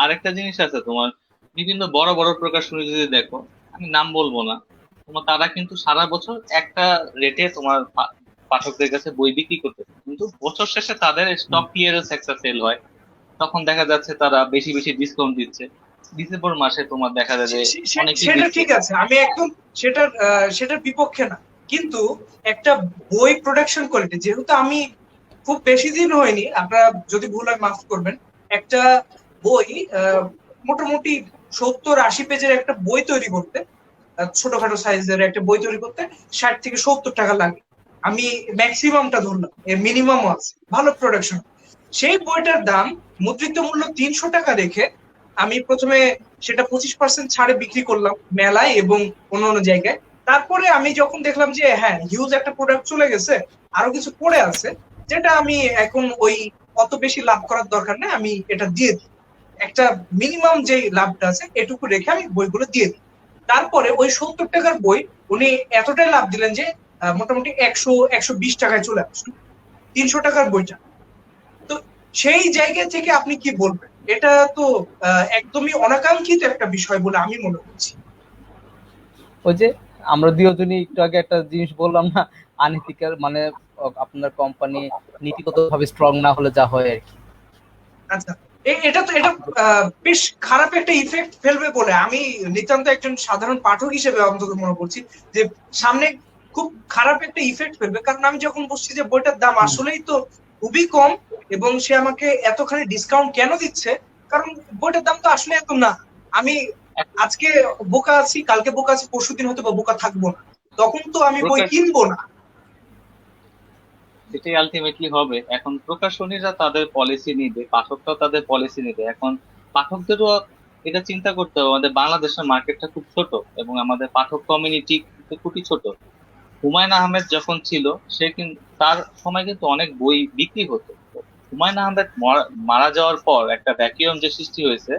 আরেকটা জিনিস আছে, তোমার বিভিন্ন বড় বড় প্রকাশনী যদি দেখো, আমি নাম বলবো না, তোমার তারা কিন্তু সারা বছর একটা রেটে তোমার পাঠকদের কাছে বই বিক্রি করতেছে, কিন্তু বছর শেষে তাদের স্টক ক্লিয়ারেন্স একটা সেল হয়, তখন দেখা যাচ্ছে তারা বেশি বেশি ডিসকাউন্ট দিচ্ছে। ডিসেম্বর মাসে তোমার দেখা যায় যে অনেকেই সেটা দিচ্ছে। ঠিক আছে, আমি একদম সেটার বিপক্ষে না, কিন্তু একটা বই প্রোডাকশন কোয়ালিটি, যেহেতু আমি খুব বেশি দিন হয়নি, আপনারা যদি ভুল হয় মাফ করবেন, একটা বই মোটামুটি 70-80 পেজের একটা বই তৈরি করতে, ছোটখাটো সাইজের একটা বই তৈরি করতে 60 থেকে 70 টাকা লাগে। আমি ম্যাক্সিমামটা ধরলাম, এর মিনিমামও আছে ভালো প্রোডাকশন। সেই বইটার দাম মুদ্রিত মূল্য 300 টাকা রেখে আমি প্রথমে সেটা 25% ছাড়ে বিক্রি করলাম মেলায় এবং অন্যান্য জায়গায়। তারপরে আমি যখন দেখলাম যে হ্যাঁ, হিউজ একটা প্রোডাক্ট চলে গেছে, আরো কিছু পড়ে আছে, যেটা আমি এখন ওই অত বেশি লাভ করার দরকার নেই, আমি এটা দিয়ে দিই, একটা মিনিমাম যে লাভটা আছে এটুকু রেখে আমি বইগুলো দিয়ে দিই। তারপরে ওই 70 টাকার বই উনি এতটাই লাভ দিলেন যে মোটামুটি 100-120 টাকায় চলে আসলো 300 টাকার বইটা। তো সেই জায়গা থেকে আপনি কি বলবেন? এটা তো একদমই অনাকাঙ্ক্ষিত একটা বিষয় বলে আমি মনে করছি। ওই যে আমরা দুজনই একটু আগে একটা জিনিস বললাম না, আনএথিক্যাল, মানে আপনার কোম্পানি নীতিগতভাবে স্ট্রং না হলে যা হয় আর কি। আচ্ছা, এটা বেশ খারাপ একটা ইফেক্ট ফেলবে বলে আমি নিতান্ত একজন সাধারণ পাঠক হিসেবে অন্তত মনে করছি, যে সামনে খুব খারাপ একটা ইফেক্ট ফেলবে। কারণ আমি যখন বলছি যে বইটার দাম আসলেই তো খুবই কম এবং সে আমাকে এতখানি ডিসকাউন্ট কেন দিচ্ছে, কারণ বইটার দাম তো আসলে এত না। আমি আজকে বোকা আছি, কালকে বোকা আছি, পরশুদিন হয়তো বা বোকা থাকবো না, তখন তো আমি বই কিনবো না। সেটাই আলটিমেটলি হবে। এখন প্রকাশনীরা তাদের পলিসি নিবে, পাঠকরাও তাদের পলিসি নিবে। এখন পাঠকদেরও এটা চিন্তা করতে হবে, আমাদের বাংলাদেশের মার্কেটটা খুব ছোট এবং আমাদের পাঠক কমিউনিটি খুবই ছোট। হুমায়ুন আহমেদ যখন ছিল, সে কিন্তু তার সময় কিন্তু অনেক বই বিক্রি হতো। হুমায়ুন আহমেদ মারা যাওয়ার পর একটা ভ্যাকিউম যে সৃষ্টি হয়েছে,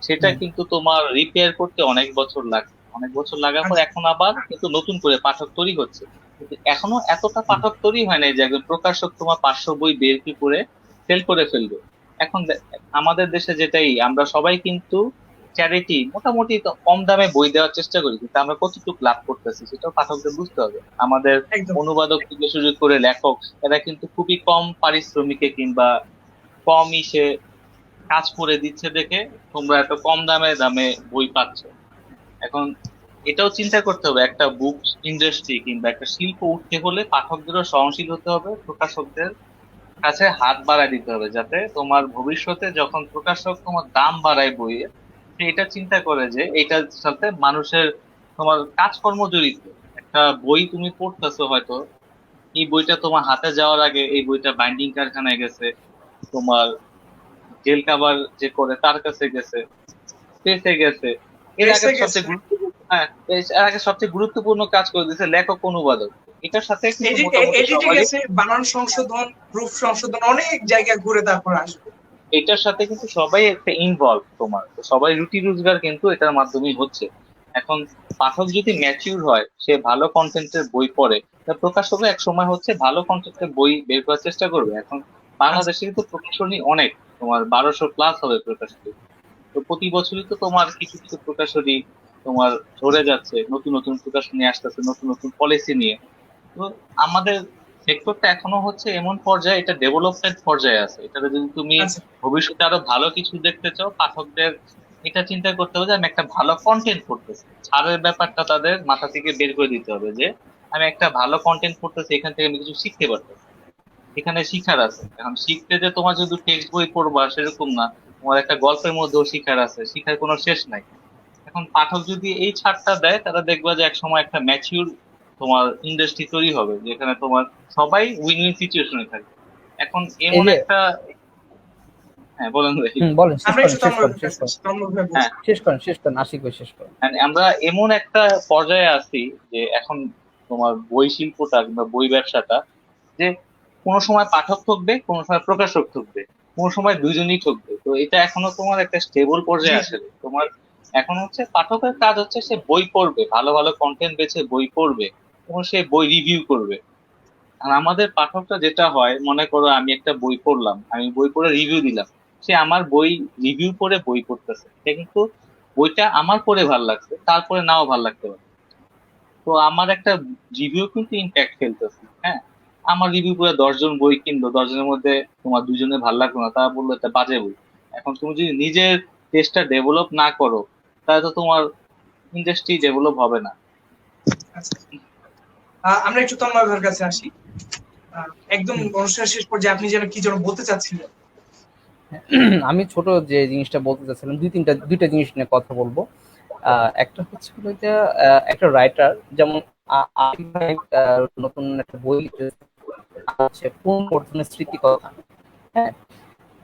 সেটা কিন্তু তোমার রিপেয়ার করতে অনেক বছর লাগে। অনেক বছর লাগার পর এখন আবার কিন্তু নতুন করে পাঠক তৈরি হচ্ছে, কিন্তু এখনো এতটা পাঠক তৈরি হয় নাই যে একজন প্রকাশক তোমার 500 বই বের করে সেল করে ফেলবে। এখন আমাদের দেশে যেটাই, আমরা সবাই কিন্তু চ্যারিটি মোটামুটি কম দামে বই দেওয়ার চেষ্টা করি, কিন্তু আমরা কতটুকু লাভ করতেছি সেটাও পাঠকদের বুঝতে হবে। আমাদের অনুবাদক থেকে শুরু করে লেখক, এরা কিন্তু খুবই কম পারিশ্রমিকে কিংবা কম ইসে কাজ করে দিচ্ছে দেখে তোমরা এত কম দামে বই পাচ্ছ। এখন এটাও চিন্তা করতে হবে, একটা বুক ইন্ডাস্ট্রি কিংবা একটা শিল্প উঠতে হলে পাঠকদেরও সহনশীল হতে হবে, প্রকাশকদের কাছে হাত বাড়ায় দিতে হবে, যাতে তোমার ভবিষ্যতে যখন প্রকাশক তোমার দাম বাড়ায় বইয়ে, সে এটা চিন্তা করে যে এটার সাথে মানুষের তোমার কাজকর্ম জড়িত। একটা বই তুমি পড়তেছো হয়তো, এই বইটা তোমার হাতে যাওয়ার আগে এই বইটা বাইন্ডিং কারখানায় গেছে, তোমার জেল কাভার যে করে তার কাছে গেছে, প্রেসে গেছে, এর আগে এসে গেছে সবচেয়ে গুরুত্বপূর্ণ, হ্যাঁ, এর আগে সবচেয়ে গুরুত্বপূর্ণ কাজ করে দিয়েছে লেখক অনুবাদক। এটার সাথে কিন্তু মোটামুটি এডিটে সবারই, গেছে, বানান সংশোধন, প্রুফ সংশোধন, অনেক জায়গায় ঘুরে তারপর আসবে। এটার সাথে কিন্তু সবাই একটা ইনভলভ, তোমার তো সবাই রুটি রোজগার কিন্তু এটার মাধ্যমেই হচ্ছে। এখন পাঠক যদি ম্যাচিউর হয়, সে ভালো কন্টেন্টের বই পড়ে, তা প্রকাশকও এক সময় হচ্ছে ভালো কন্টেন্টের বই বের করার চেষ্টা করবে। এখন বাংলাদেশে কিন্তু প্রকাশনী অনেক, তোমার 1200+ হবে প্রকাশনী। তো প্রতি বছরই তো তোমার কিছু কিছু প্রকাশনী তোমার ঝরে যাচ্ছে, নতুন নতুন প্রকাশনী আসতেছে নতুন নতুন পলিসি নিয়ে। তো আমাদের সেক্টরটা এখনো হচ্ছে এমন পর্যায়ে, এটা ডেভেলপমেন্ট পর্যায়ে আছে। এটাতে যদি তুমি আচ্ছা ভবিষ্যতে আরো ভালো কিছু দেখতে চাও, পাঠকদের এটা চিন্তা করতে হবে যে আমি একটা ভালো কন্টেন্ট পড়তেছি, ছাড়ের ব্যাপারটা তাদের মাথা থেকে বের করে দিতে হবে, যে আমি একটা ভালো কন্টেন্ট পড়তেছি, এখান থেকে আমি কিছু শিখতে পারতেছি, এখানে শিখার আছে। এখন শিখতে যে তোমার যদি টেক্সট বই পড়বা সেরকম না, তোমার একটা গল্পের মধ্যেও শিখার আছে, শিখার কোনো শেষ নাই। এখন পাঠক যদি এই ছাড়টা দেয়, তারা দেখবা যে এক সময় একটা ম্যাচিউর তোমার ইন্ডাস্ট্রি তৈরি হবে, যেখানে তোমার সবাই উইন উইন সিচুয়েশনে থাকবে। এখন এই এমন যে একটা, হ্যাঁ বলেন ভাই। বলেন, শেষ আমরা করেন একটু শেষ করেন শেষ করেন হ্যাঁ, শেষ করেন আশিক ভাই, শেষ করেন। আমরা এমন একটা পর্যায়ে আছি যে এখন তোমার বই শিল্পটা কিংবা বই ব্যবসাটা, যে কোনো সময় পাঠক ঠকবে, কোনো সময় প্রকাশক ঠকবে, কোনো সময় দুইজনই ঠকবে। তো এটা এখনো তোমার একটা স্টেবল পর্যায়ে আসেনি তোমার। এখন হচ্ছে পাঠকের কাজ হচ্ছে সে বই পড়বে, ভালো ভালো কন্টেন্ট বেছে বই পড়বে এবং সে বই রিভিউ করবে। আর আমাদের পাঠকটা যেটা হয়, মনে করো আমি একটা বই পড়লাম, আমি বই পড়ে রিভিউ দিলাম, সে আমার বই রিভিউ করে বই পড়তেছে, সে কিন্তু বইটা আমার পড়ে ভাল লাগছে, তারপরে নাও ভাল লাগতে পারে। তো আমার একটা রিভিউ কিন্তু ইম্প্যাক্ট ফেলতেছে। হ্যাঁ, আমার রিভিউ করে 10 জন বই কিনলো, 10 জনের মধ্যে তোমার দুজনে ভালো লাগলো না, তারা বললো এটা বাজে বই। এখন তুমি যদি নিজের টেস্টটা ডেভেলপ না করো, তাহলে তো তোমার ইন্ডাস্ট্রি ডেভেলপ হবে না। আচ্ছা আমরা একটু তন্ময় ভাইয়ের কাছে আসি। একদম অনুষ্ঠানের শেষ পর্যায়ে আপনি যেন কি যেন বলতে চাচ্ছিলেন। আমি ছোট যে জিনিসটা বলতে চাচ্ছিলাম, দুইটা জিনিস নিয়ে কথা বলবো। একটা হচ্ছে হলো যে একটা রাইটার যেমন আশিক ভাই নতুন একটা বই লিখেছে, হচ্ছে পুনর্বর্ধনের স্মৃতিকথা। হ্যাঁ,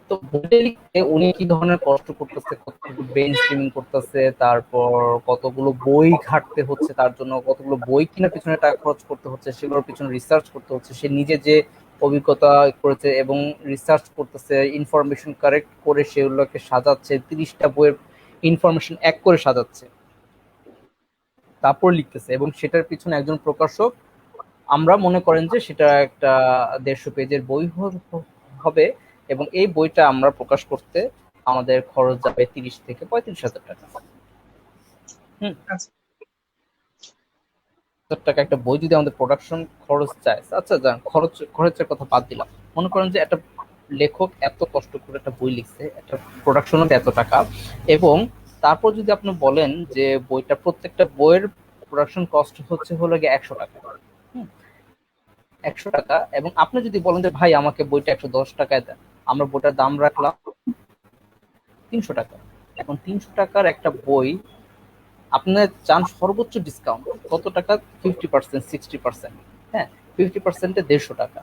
তো বইটা লিখতে উনি কি ধরনের কষ্ট করতেছে, কতটুকু ব্রেন স্ট্রিমিং করতেছে, তারপর কতগুলো বই ঘাটতে হচ্ছে, তার জন্য কতগুলো বই কেনার পিছনে টাকা খরচ করতে হচ্ছে, সেগুলোর পিছনে রিসার্চ করতে হচ্ছে, সে নিজে যে অভিজ্ঞতা করেছে এবং রিসার্চ করতেছে, ইনফরমেশন কারেক্ট করে সেগুলোকে সাজাচ্ছে, 30টা বইয়ের ইনফরমেশন এক করে সাজাচ্ছে, তারপর লিখতেছে, এবং সেটার পিছনে একজন প্রকাশক, আমরা মনে করেন যে সেটা একটা 150 পেজের বই হবে, এবং এই বইটা আমরা প্রকাশ করতে আমাদের খরচ যাবে 30 থেকে 35,000 টাকা। আচ্ছা 1,000 টাকা একটা বই যদি আমাদের প্রোডাকশন খরচ চায়, আচ্ছা যান খরচের কথা বাদ দিলাম, মনে করেন যে একটা লেখক এত কষ্ট করে একটা বই লিখছে, একটা প্রোডাকশনও এত টাকা, এবং তারপর যদি আপনি বলেন যে বইটা, প্রত্যেকটা বইয়ের প্রোডাকশন কস্ট হচ্ছে হলো গিয়ে 100 টাকা, 100 টাকা, এবং আপনি যদি বলেন যে ভাই আমাকে বইটা 110 টাকায় দেন, আমরা বইটার দাম রাখলাম 300 টাকা। এখন 300 টাকার একটা বই আপনি চান সর্বোচ্চ ডিসকাউন্ট কত টাকা? 50%, 60%। হ্যাঁ, 50%-এ 150 টাকা।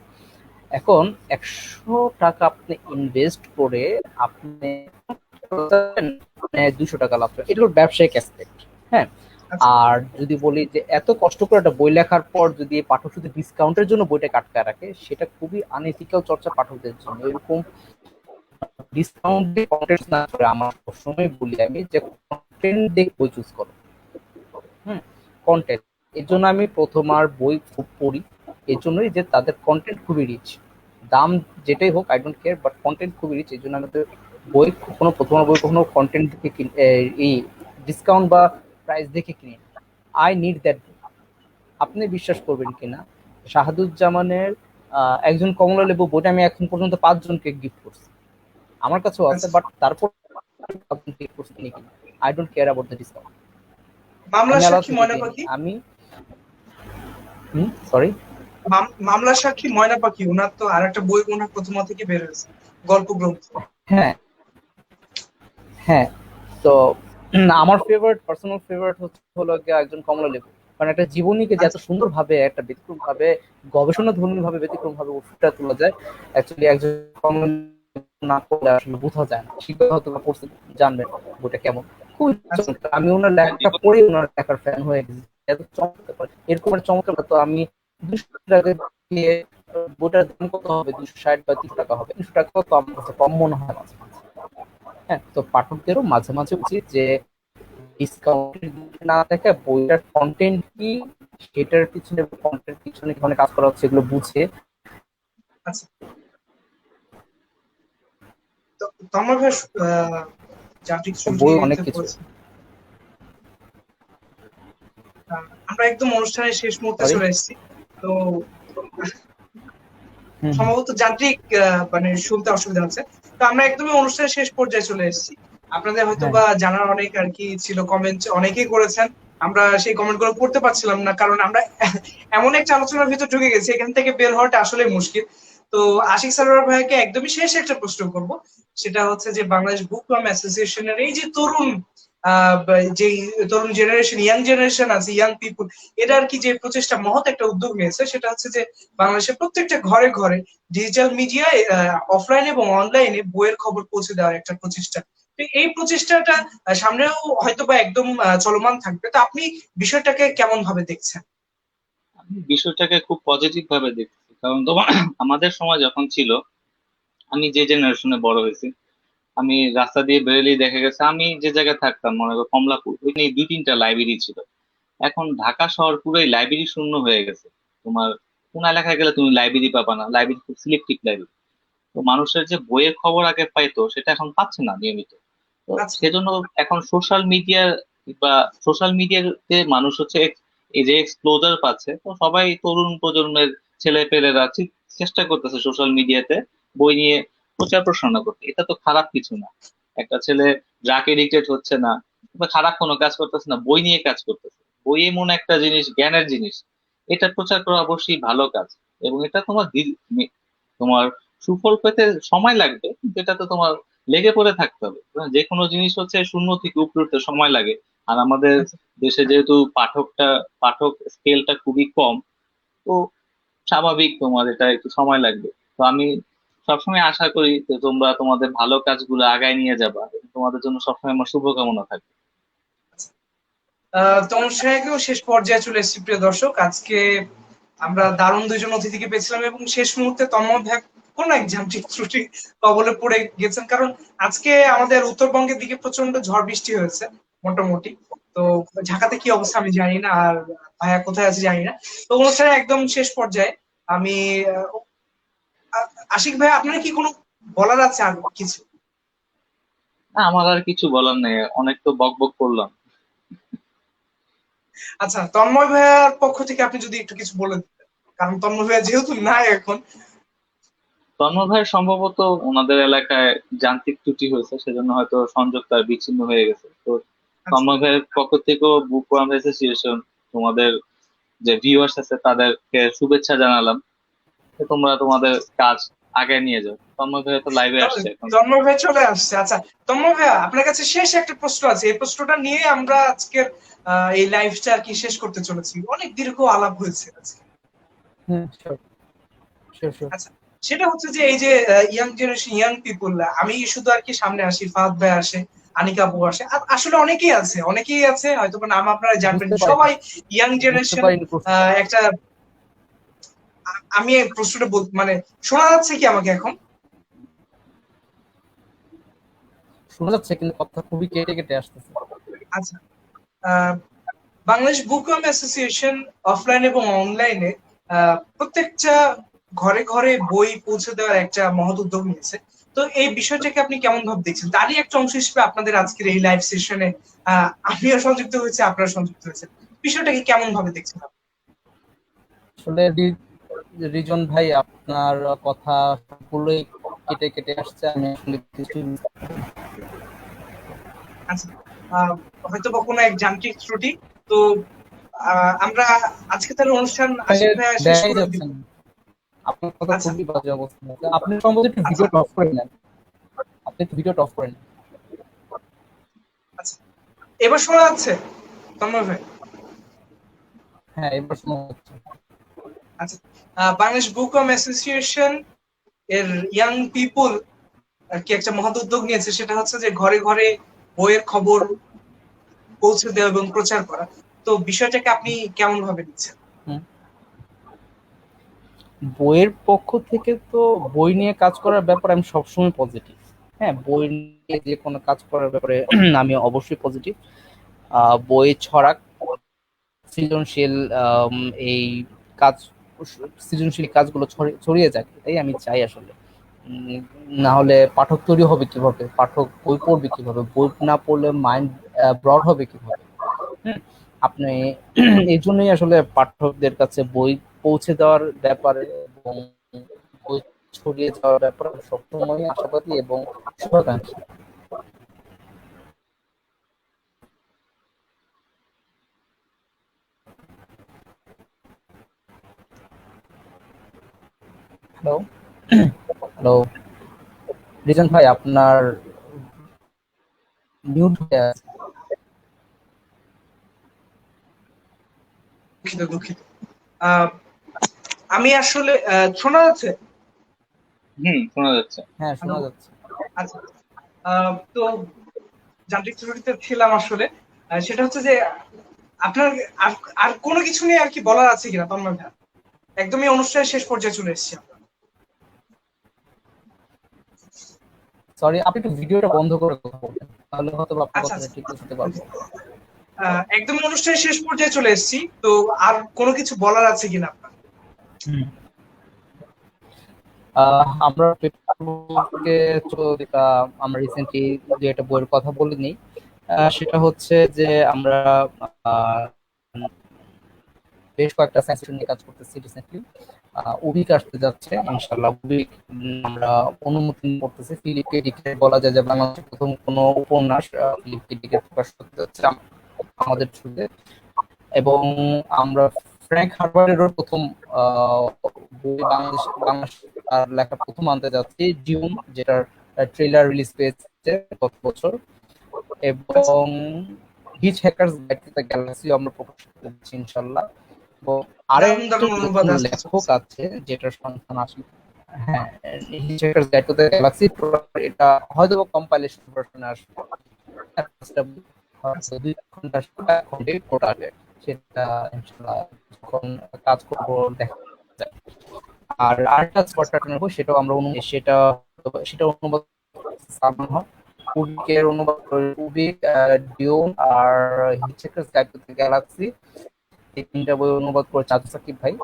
এখন 100 টাকা আপনি ইনভেস্ট করে আপনি 200 টাকা লাভ করেন, এটা হলো ব্যবসায়িক অ্যাসপেক্ট। হ্যাঁ, আর যদি বলি যে এত কষ্ট করে একটা বই লেখার পর যদি পাঠক শুধু ডিসকাউন্টের জন্য বইটা আটকায় রাখে, সেটা খুবই আনএথিক্যাল চর্চা পাঠকদের জন্য। এরকম ডিসকাউন্ট দিয়ে কন্টেন্ট না করে, আমার সবসময় বলি আমি যে কন্টেন্ট দিয়ে বই চুজ করো। কন্টেন্ট, এর জন্য আমি প্রথম বই খুব পড়ি, এর জন্যই যে তাদের কন্টেন্ট খুবই রিচ, দাম যেটাই হোক I don't care, but content খুবই রিচ। এই জন্য আমাদের বই প্রথম বই কখনো কন্টেন্ট দেখে এই ডিসকাউন্ট বা প্রাইস দেখে কিনি। I need that. আপনি বিশ্বাস করবেন কিনা, শাহাদুজ্জামানের একজন কমলা লেবু বইটা আমি এখন পর্যন্ত 5 জনকে গিফট করছি, আমার কাছেও আছে, বাট তারপর গিফট করছি কিনা, I don't care about the discount. মামলা সাক্ষী ময়না পাখি, আমি সরি, মামলা সাক্ষী ময়না পাখি, ওনার তো আরেকটা বই ওনার প্রথম থেকে বের হয়েছে, গল্প গ্রন্থ। হ্যাঁ হ্যাঁ, তো আমার পার্সোনাল ফেভারিট হলো গিয়ে একজন কমলা লেবু। কারণ একটা জীবনীকে যে এত আচ্ছা সুন্দর ভাবে একটা ব্যতিক্রম ভাবে গবেষণা ধর্মী ভাবে ব্যতিক্রম ভাবে ফুটিয়ে তোলা যায়, অ্যাকচুয়ালি একজন কমলা লেবু না পড়লে আসলে বোঝা যায় না। শিক্ষা হয়তো বা পড়তে জানবেন বইটা কেমন, খুবই আচ্ছা চমৎকার। আমি ওনার লেখাটা পড়ে ওনার লেখার ফ্যান হয়ে গেছি, এত চমৎকার। এরকম একটা চমৎকার তো আমি 200 টাকা দিয়ে বইটার দাম কত হবে, 260 বা 300 টাকা হবে, 300 টাকা তো আমার কাছে কম মনে হয় মাঝে মাঝে। হ্যাঁ, তো পাঠকদেরও মাঝে মাঝে উচিত যে ডিসকাউন্টের দিকে না দেখে বইটার কন্টেন্ট কি, সেটার পিছনে কন্টেন্ট পিছনে কি ধরনের কাজ করা হচ্ছে এগুলো বুঝে। আচ্ছা। তো তন্ময় ভাই যান্ত্রিক বই ত্রুটিতে অনেক কিছু। পড়েছেন। আমরা একদম অনুষ্ঠানের শেষ মুহূর্তে সরি। চলে এসেছি। তো সম্ভবত যান্ত্রিক মানে শুনতে অসুবিধা হচ্ছে। তো আমরা একদমই অনুষ্ঠানের শেষ পর্যায়ে চলে এসেছি। আপনাদের হয়তো হ্যাঁ, বা জানার অনেক আর কি ছিল, কমেন্ট অনেকেই করেছেন। আমরা সেই কমেন্ট গুলো পড়তে পারছিলাম না, কারণ আমরা এমন একটা আলোচনার ভিতর ঢুকে গেছি, এখান থেকে বের হওয়াটা আসলে মুশকিল। তো আশিক সারোয়ার ভাইকে একদমই শেষ একটা প্রশ্ন করব, সেটা হচ্ছে যে বাংলাদেশ বুক ওয়ার্ম অ্যাসোসিয়েশনের এই যে তরুণ যে তরুণ জেনারেশন, ইয়াং জেনারেশন আছে, ইয়াং পিপুল, এটা আর কি যে প্রচেষ্টা, মহৎ একটা উদ্যোগ নিয়েছে, সেটা হচ্ছে যে বাংলাদেশের প্রত্যেকটা ঘরে ঘরে ডিজিটাল মিডিয়ায় অফলাইন এবং অনলাইনে বইয়ের খবর পৌঁছে দেওয়ার একটা প্রচেষ্টা। তো এই প্রচেষ্টাটা সামনেও হয়তো বা একদম চলমান থাকবে। তো আপনি বিষয়টাকে কেমন ভাবে দেখছেন? আমি বিষয়টাকে খুব পজিটিভ ভাবে দেখছি, কারণ তোমার আমাদের সময় যখন ছিল, আমি যে জেনারেশনে বড় হয়েছি, আমি রাস্তা দিয়ে বেরোলেই দেখা গেছে, আমি যে জায়গায় থাকতাম মনে করো কমলাপুর, ওইখানে 2-3টা লাইব্রেরি ছিল। এখন ঢাকা শহর পুরোই লাইব্রেরি শূন্য হয়ে গেছে। তোমার কোন এলাকায় গেলে তুমি লাইব্রেরি পাবা না, লাইব্রেরি খুব সিলেক্টিভ লাইব্রেরি। তো মানুষের যে বইয়ের খবর আগে পাইতো সেটা এখন পাচ্ছে না নিয়মিত। তো আচ্ছা সেজন্য এখন সোশ্যাল মিডিয়াতে মানুষ হচ্ছে এই যে এক্সপ্লোজার পাচ্ছে, তো সবাই তরুণ প্রজন্মের ছেলে পেলেরা চেষ্টা করতেছে সোশ্যাল মিডিয়াতে বই নিয়ে প্রচার প্রসারণা করতে। এটা তো খারাপ কিছু না। একটা ছেলে ড্রাগ এডিক্টেড হচ্ছে না বা খারাপ কোনো কাজ করতেছে না, বই নিয়ে কাজ করতেছে। বই এমন একটা জিনিস, জ্ঞানের জিনিস, এটা প্রচার করা অবশ্যই ভালো কাজ। এবং এটা তোমার সুফল পেতে সময় লাগবে, কিন্তু এটা তো তোমার লেগে পড়ে থাকতে হবে। যে কোনো জিনিস হচ্ছে শূন্য থেকে উপরে উঠতে সময় লাগে। আর আমাদের আচ্ছা দেশে যেহেতু পাঠক স্কেলটা খুবই কম, তো স্বাভাবিক তোমার এটা একটু সময় লাগবে। তো আমি সবসময় আশা করি যে তোমরা তোমাদের ভালো কাজগুলো আগায় নিয়ে যাবা, এবং তোমাদের জন্য সবসময় আমার শুভকামনা থাকবে। তমসাকেও শেষ পর্যায়ে চলে এসেছি প্রিয় দর্শক। আজকে আমরা দারুণ দুইজন অতিথিকে পেয়েছিলাম, এবং শেষ মুহূর্তে তন্ময় ভাই কোন এক যান্ত্রিক ত্রুটি কবলে পড়ে গেছেন, কারণ আজকে আমাদের উত্তরবঙ্গের দিকে প্রচন্ড ঝড় বৃষ্টি হয়েছে মোটামুটি। তো ঢাকাতে কি অবস্থা আমি জানি না, আর ভাইয়া কোথায় আছে জানি না। তো অনুষ্ঠানের একদম শেষ পর্যায়ে আমি আশিক ভাই, আপনার কি কোনো বলার আছে আর কিছু? না, আমার আর কিছু বলার নেই, অনেক তো বক বক করলাম। আচ্ছা, তন্ময় ভাইয়ার পক্ষ থেকে আপনি যদি একটু কিছু বলে দিতেন, কারণ তন্ময় ভাইয়া যেহেতু নাই এখন। তন্ময় ভাই সম্ভবত ওনাদের এলাকায় যান্ত্রিক ত্রুটি হয়েছে, সেজন্য হয়তো সংযোগ তার বিচ্ছিন্ন হয়ে গেছে। তো আচ্ছা তন্ময় ভাইয়ের পক্ষ থেকেও বুক ওয়ার্ম অ্যাসোসিয়েশন, তোমাদের যে ভিউয়ার্স আছে তাদেরকে শুভেচ্ছা জানালাম। যে তোমরা তোমাদের কাজ আগে নিয়ে যাও। তন্ময় ভাই তো লাইভে আসছে এখন। তন্ময় ভাই চলে আসছে। আচ্ছা তন্ময় ভাইয়া, আপনার কাছে শেষ একটা প্রশ্ন আছে, এই প্রশ্নটা নিয়ে আমরা আজকের এই লাইভটা আর কি শেষ করতে চলেছি। অনেক দীর্ঘ আলাপ হয়েছে আজকে। হুম, শিওর শিওর। আচ্ছা, সেটা হচ্ছে যে এই যে ইয়াং জেনারেশন, ইয়াং পিপুল, আমি শুধু আর কি সামনে আসি, ফাহাদ ভাই আসে, আনিকা আপু আসে, আর আসলে অনেকেই আছে হয়তো বা নাম আপনারা জানবেন, বুঝতে পারিনি, সবাই ইয়াং বুঝতে জেনারেশন। পারিনি প্রশ্নটা। একটা আমি এই প্রশ্নটা মানে শোনা যাচ্ছে কি আমাকে এখন? শোনা যাচ্ছে কিন্তু কথা খুবই কেটে কেটে আসতেছে। আচ্ছা, আহ, বাংলাদেশ বুকওয়ার্ম অ্যাসোসিয়েশন অফলাইন এবং অনলাইনে প্রত্যেকটা ঘরে ঘরে বই পৌঁছে দেওয়ার একটা মহৎ উদ্যোগ নিয়েছে। তো এই বিষয়টাকে আপনি কেমন ভাবে দেখছেন? তারই একটা অংশ হিসেবে আপনাদের আজকের এই লাইভ সেশনে আমিও সংযুক্ত হয়েছে, আপনারা সংযুক্ত হয়েছে, বিষয়টাকে কেমন ভাবে দেখছেন আপনি? আসলে রিজন ভাই, আপনার কথা পুরোই কেটে কেটে আসছে, আমি আসলে কিছু। আচ্ছা, হয়তো বা কোনো এক যান্ত্রিক ত্রুটি। তো আমরা আজকে তাহলে অনুষ্ঠান আপনাকে আশিক ভাইয়া শেষ দেখাই করে যাচ্ছে দিব। না, আপনার কথা আচ্ছা খুবই বাজে অবস্থা আছে। আপনি সম্ভবত একটু আচ্ছা ভিডিওটা অফ করে নেন, আপনি একটু ভিডিওটা অফ করে নেন। আচ্ছা এবার শোনা যাচ্ছে তন্ময় ভাই? হ্যাঁ, এবার শোনা যাচ্ছে। আচ্ছা, বাংলাদেশ বুকওয়ার্ম অ্যাসোসিয়েশন এর ইয়াং পিপল আর কি একটা মহৎ উদ্যোগ নিয়েছে, সেটা হচ্ছে যে ঘরে ঘরে বইয়ের খবর পৌঁছে দেওয়া এবং প্রচার করা। তো বিষয়টাকে আপনি কেমন ভাবে নিচ্ছেন? হুম। বইয়ের পক্ষ থেকে তো বই নিয়ে কাজ করার ব্যাপারে আমি সবসময় পজিটিভ। হ্যাঁ, বই নিয়ে যে কোনো কাজ করার ব্যাপারে আমি অবশ্যই পজিটিভ। বই ছড়াক, সৃজনশীল এই কাজ, সৃজনশীল কাজগুলো ছড়িয়ে যাক, এটাই আমি চাই আসলে। উম, না হলে পাঠক তৈরি হবে কিভাবে, পাঠক বই পড়বে কিভাবে, বই না পড়লে মাইন্ড ব্রড হবে কিভাবে। হুম, আপনি এই জন্যই আসলে পাঠকদের কাছে বই পৌঁছে দেওয়ার ব্যাপারে এবং বই ছড়িয়ে যাওয়ার ব্যাপারে সবসময় আশাবাদী এবং শুভাকাঙ্ক্ষী। হ্যালো, হ্যালো, রিজন ভাই আপনার মিউট হয়ে আছে। দুঃখিত দুঃখিত। আহ, আমি আসলে শোনা যাচ্ছে? শোনা যাচ্ছে। হ্যাঁ, হ্যালো। শোনা যাচ্ছে। আচ্ছা, তো যান্ত্রিক ত্রুটিতে ছিলাম আসলে। সেটা হচ্ছে যে আপনার আর আর কোনো কিছু নিয়ে আর কি বলার আছে কিনা তন্ময় ভাই? একদমই অনুষ্ঠানের শেষ পর্যায়ে চলে এসেছি আমরা। সরি, আপনি একটু ভিডিওটা বন্ধ করে কথা বলবেন, তাহলে হয়তো আপনার আচ্ছা কথাটা আচ্ছা, ঠিক শুনতে পারবো। একদম অনুষ্ঠানের শেষ পর্যায়ে চলে এসেছি, তো আর কোনো কিছু বলার আছে কিনা আপনার? হুম। আমরা পেপার বলতে যেটা আমরা রিসেন্টলি যে একটা বইয়ের কথা বলিনি, সেটা হচ্ছে যে আমরা আহ, বেশ কয়েকটা সায়েন্স নিয়ে কাজ করতেছি রিসেন্টলি। উবিক আসতে যাচ্ছে ইনশাল্লাহ। উবিক আমরা অনুমোদন করতেছি। ফিলিপ কে ডিকে বলা যায় যে বাংলাদেশের প্রথম কোনো উপন্যাস ফিলিপ কে ডিকে প্রকাশ করতে যাচ্ছে আমাদের থ্রুতে। এবং আমরা ফ্র্যাঙ্ক হারবারেরও প্রথম বই বাংলাদেশ আর লেখা প্রথম আনতে যাচ্ছি, ডিউন, যেটার ট্রেলার রিলিজ পেয়েছে গত বছর। এবং হিচ hackers guide to the Galaxy আমরা প্রকাশ করতে যাচ্ছি ইনশাল্লাহ। এবং দারুণ আরেকজন দারুণ অনুবাদ নতুন আসতে লেখক চলেছে। আছে যেটার সন্ধান আসলে, হ্যাঁ, হিচ hackers guide to the Galaxy. এটা হয়তো কম্পাইলেশন ভার্সনে আসবে, আচ্ছা, হয়তো 2 ঘন্টা খন্ডে টোটালে। সেটা ইনশাল্লাহ যখন কাজ করবো দেখা যায়। আর আরেকটা স্পটটা নেবো, সেটাও আমরা সেটা সেটা অনুবাদ সালমান হক। কুবিকের অনুবাদ করে কুবিক, ডিউন আর Hitchhiker's Guide to the Galaxy, এই 3টা বই অনুবাদ করে চাচা সাকিব ভাই।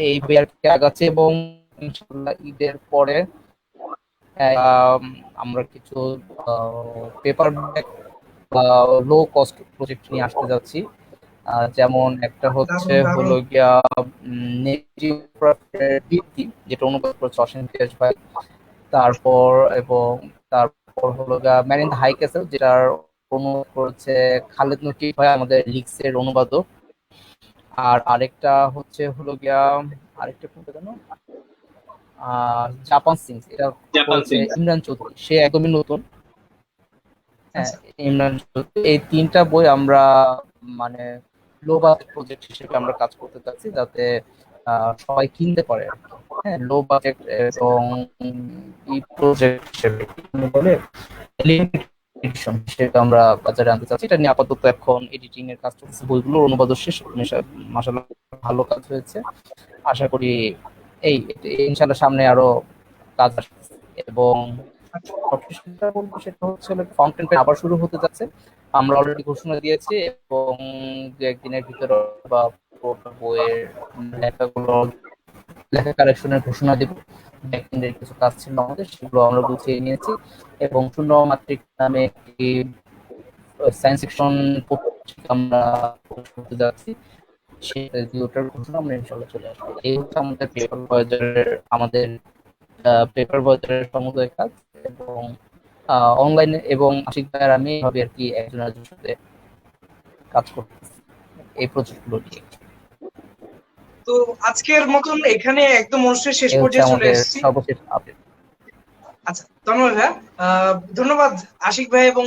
এই বই আর কি আগাচ্ছে এবং ইনশাল্লাহ ঈদের পরে আমরা কিছু পেপার ব্যাক বা লো কস্ট প্রজেক্ট নিয়ে আসতে যাচ্ছি। যেমন একটা হচ্ছে দারুণ দারুণ। হলো গিয়া দীপ্তি, যেটা অনুবাদ করেছে অসীম তেজ ভাই। তারপর এবং তারপর হলো গিয়া man in the high castle, যেটার অনুবাদ করেছে খালেদ নকিব ভাই, আমাদের লিক্সের অনুবাদক। আর আরেকটা হচ্ছে হলো গিয়া, আরেকটা কোনটা জানো, জাপান সিংস, এটা জাপান করেছে সিংস। ইমরান চৌধুরী, সে একদমই নতুন। হ্যাঁ, আচ্ছা, ইমরান চৌধুরী। এই 3টা বই আমরা মানে লো বাজেট প্রজেক্ট হিসেবে আমরা কাজ করতে চাচ্ছি, যাতে সবাই কিনতে পারে আর কি। হ্যাঁ, লো বাজেট এবং এই প্রজেক্ট হিসেবে বলে লিমিটেড এডিশন সেটা আমরা বাজারে আনতে চাচ্ছি। এটা নিয়ে আপাতত এখন এডিটিং এর কাজ চলছে, বইগুলোর অনুবাদ শেষ, মাশাআল্লাহ ভালো কাজ হয়েছে। আশা করি এই ইনশাআল্লাহ সামনে আরো কাজ আসবে। এবং আচ্ছা। সবশেষ যেটা বলবো সেটা হচ্ছে ফাউন্টেন পেন আবার শুরু হতে যাচ্ছে। আমরা অলরেডি ঘোষণা দিয়েছি এবং 2-1 দিনের ভিতরে বা পুরোটা বইয়ের লেখাগুলো, লেখা কালেকশনের ঘোষণা দিব। 2-1 দিনের কিছু কাজ ছিল আমাদের, সেগুলো আমরা গুছিয়ে নিয়েছি। এবং শূন্য মাত্রিক নামে একটি সায়েন্স ফিকশন পত্রিকা আমরা করতে যাচ্ছি, সেটা দুটোর ঘোষণা আমরা ইনশাল্লাহ চলে আসবে। এই হচ্ছে আমাদের পেপার বাজারের সমুদয় কাজ। এবং অনলাইনে এবং আশিক ভাইয়ের আমি ভাবি আর কি একজন একজনের সাথে কাজ করতেছি এই প্রজেক্টগুলো নিয়ে। তো আজকের মতন এখানে একদম অনুষ্ঠানের শেষ এই হচ্ছে পর্যায়ে চলে আমাদের এসেছি। সর্বশেষ আপডেট। আচ্ছা, তন্ময় ভাইয়া, ধন্যবাদ আশিক ভাই এবং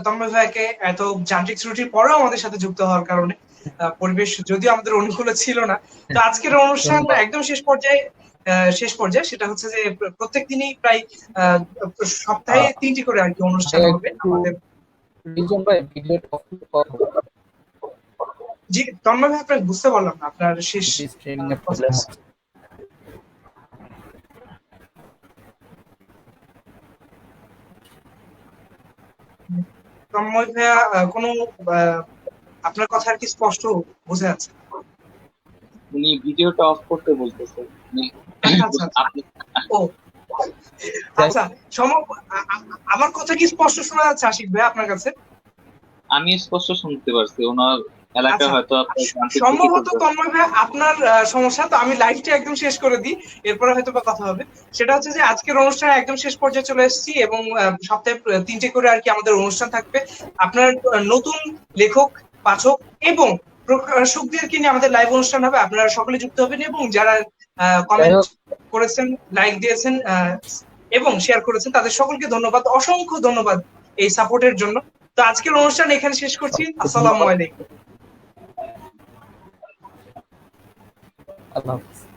তন্ময় ভাইকে এত যান্ত্রিক ত্রুটির পরেও আমাদের সাথে যুক্ত হওয়ার কারণে। পরিবেশ যদিও আমাদের অনুকূলে ছিল না, তো আজকের অনুষ্ঠান ধন্যবাদ। একদম শেষ পর্যায়ে সেটা হচ্ছে যে প্রত্যেক দিনই প্রায় সপ্তাহে 3টি করে আর কি অনুষ্ঠান ভাইয়া হবে একটু আমাদের। রিজন ভাই ভিডিওটা অফ করতে হবে। জি তন্ময় ভাই, আপনার বুঝতে পারলাম না আপনার শেষ স্ট্রিমিং এর কথা। প্রবলেম হচ্ছে। তন্ময় ভাইয়া, কোনো আপনার কথা আর কি স্পষ্ট বোঝা যাচ্ছে। উনি ভিডিওটা অফ করতে বলতেছে। আচ্ছা আচ্ছা আচ্ছা। আপনি ও আচ্ছা, আমার কথা কি স্পষ্ট শোনা যাচ্ছে আশিক ভাই আপনার কাছে? আমি স্পষ্ট শুনতে পারছি, ওনার এলাকায় আচ্ছা, হয়তো আপনার যান্ত্রিক ত্রুটি সম্ভবত চলতেছে। তন্ময় ভাই আপনার সমস্যা। তো আমি লাইভটা একদম শেষ করে দিই, এরপরে হয়তো বা কথা হবে। সেটা হচ্ছে যে আজকের অনুষ্ঠান একদম শেষ পর্যায়ে চলে এসেছি এবং সপ্তাহে 3টে করে আর কি আমাদের অনুষ্ঠান থাকবে। আপনার নতুন লেখক, পাঠক এবং প্রকাশকদেরকে নিয়ে আমাদের লাইভ অনুষ্ঠান হবে। আপনারা সকলে যুক্ত হবেন এবং যারা যাই কমেন্ট হোক, করেছেন, লাইক দিয়েছেন এবং শেয়ার করেছেন, তাদের সকলকে ধন্যবাদ, অসংখ্য ধন্যবাদ এই সাপোর্টের জন্য। তো আজকের অনুষ্ঠান এখানে শেষ করছি। আসসালামু ধন্যবাদ। আলাইকুম। আল্লাহ হাফেজ।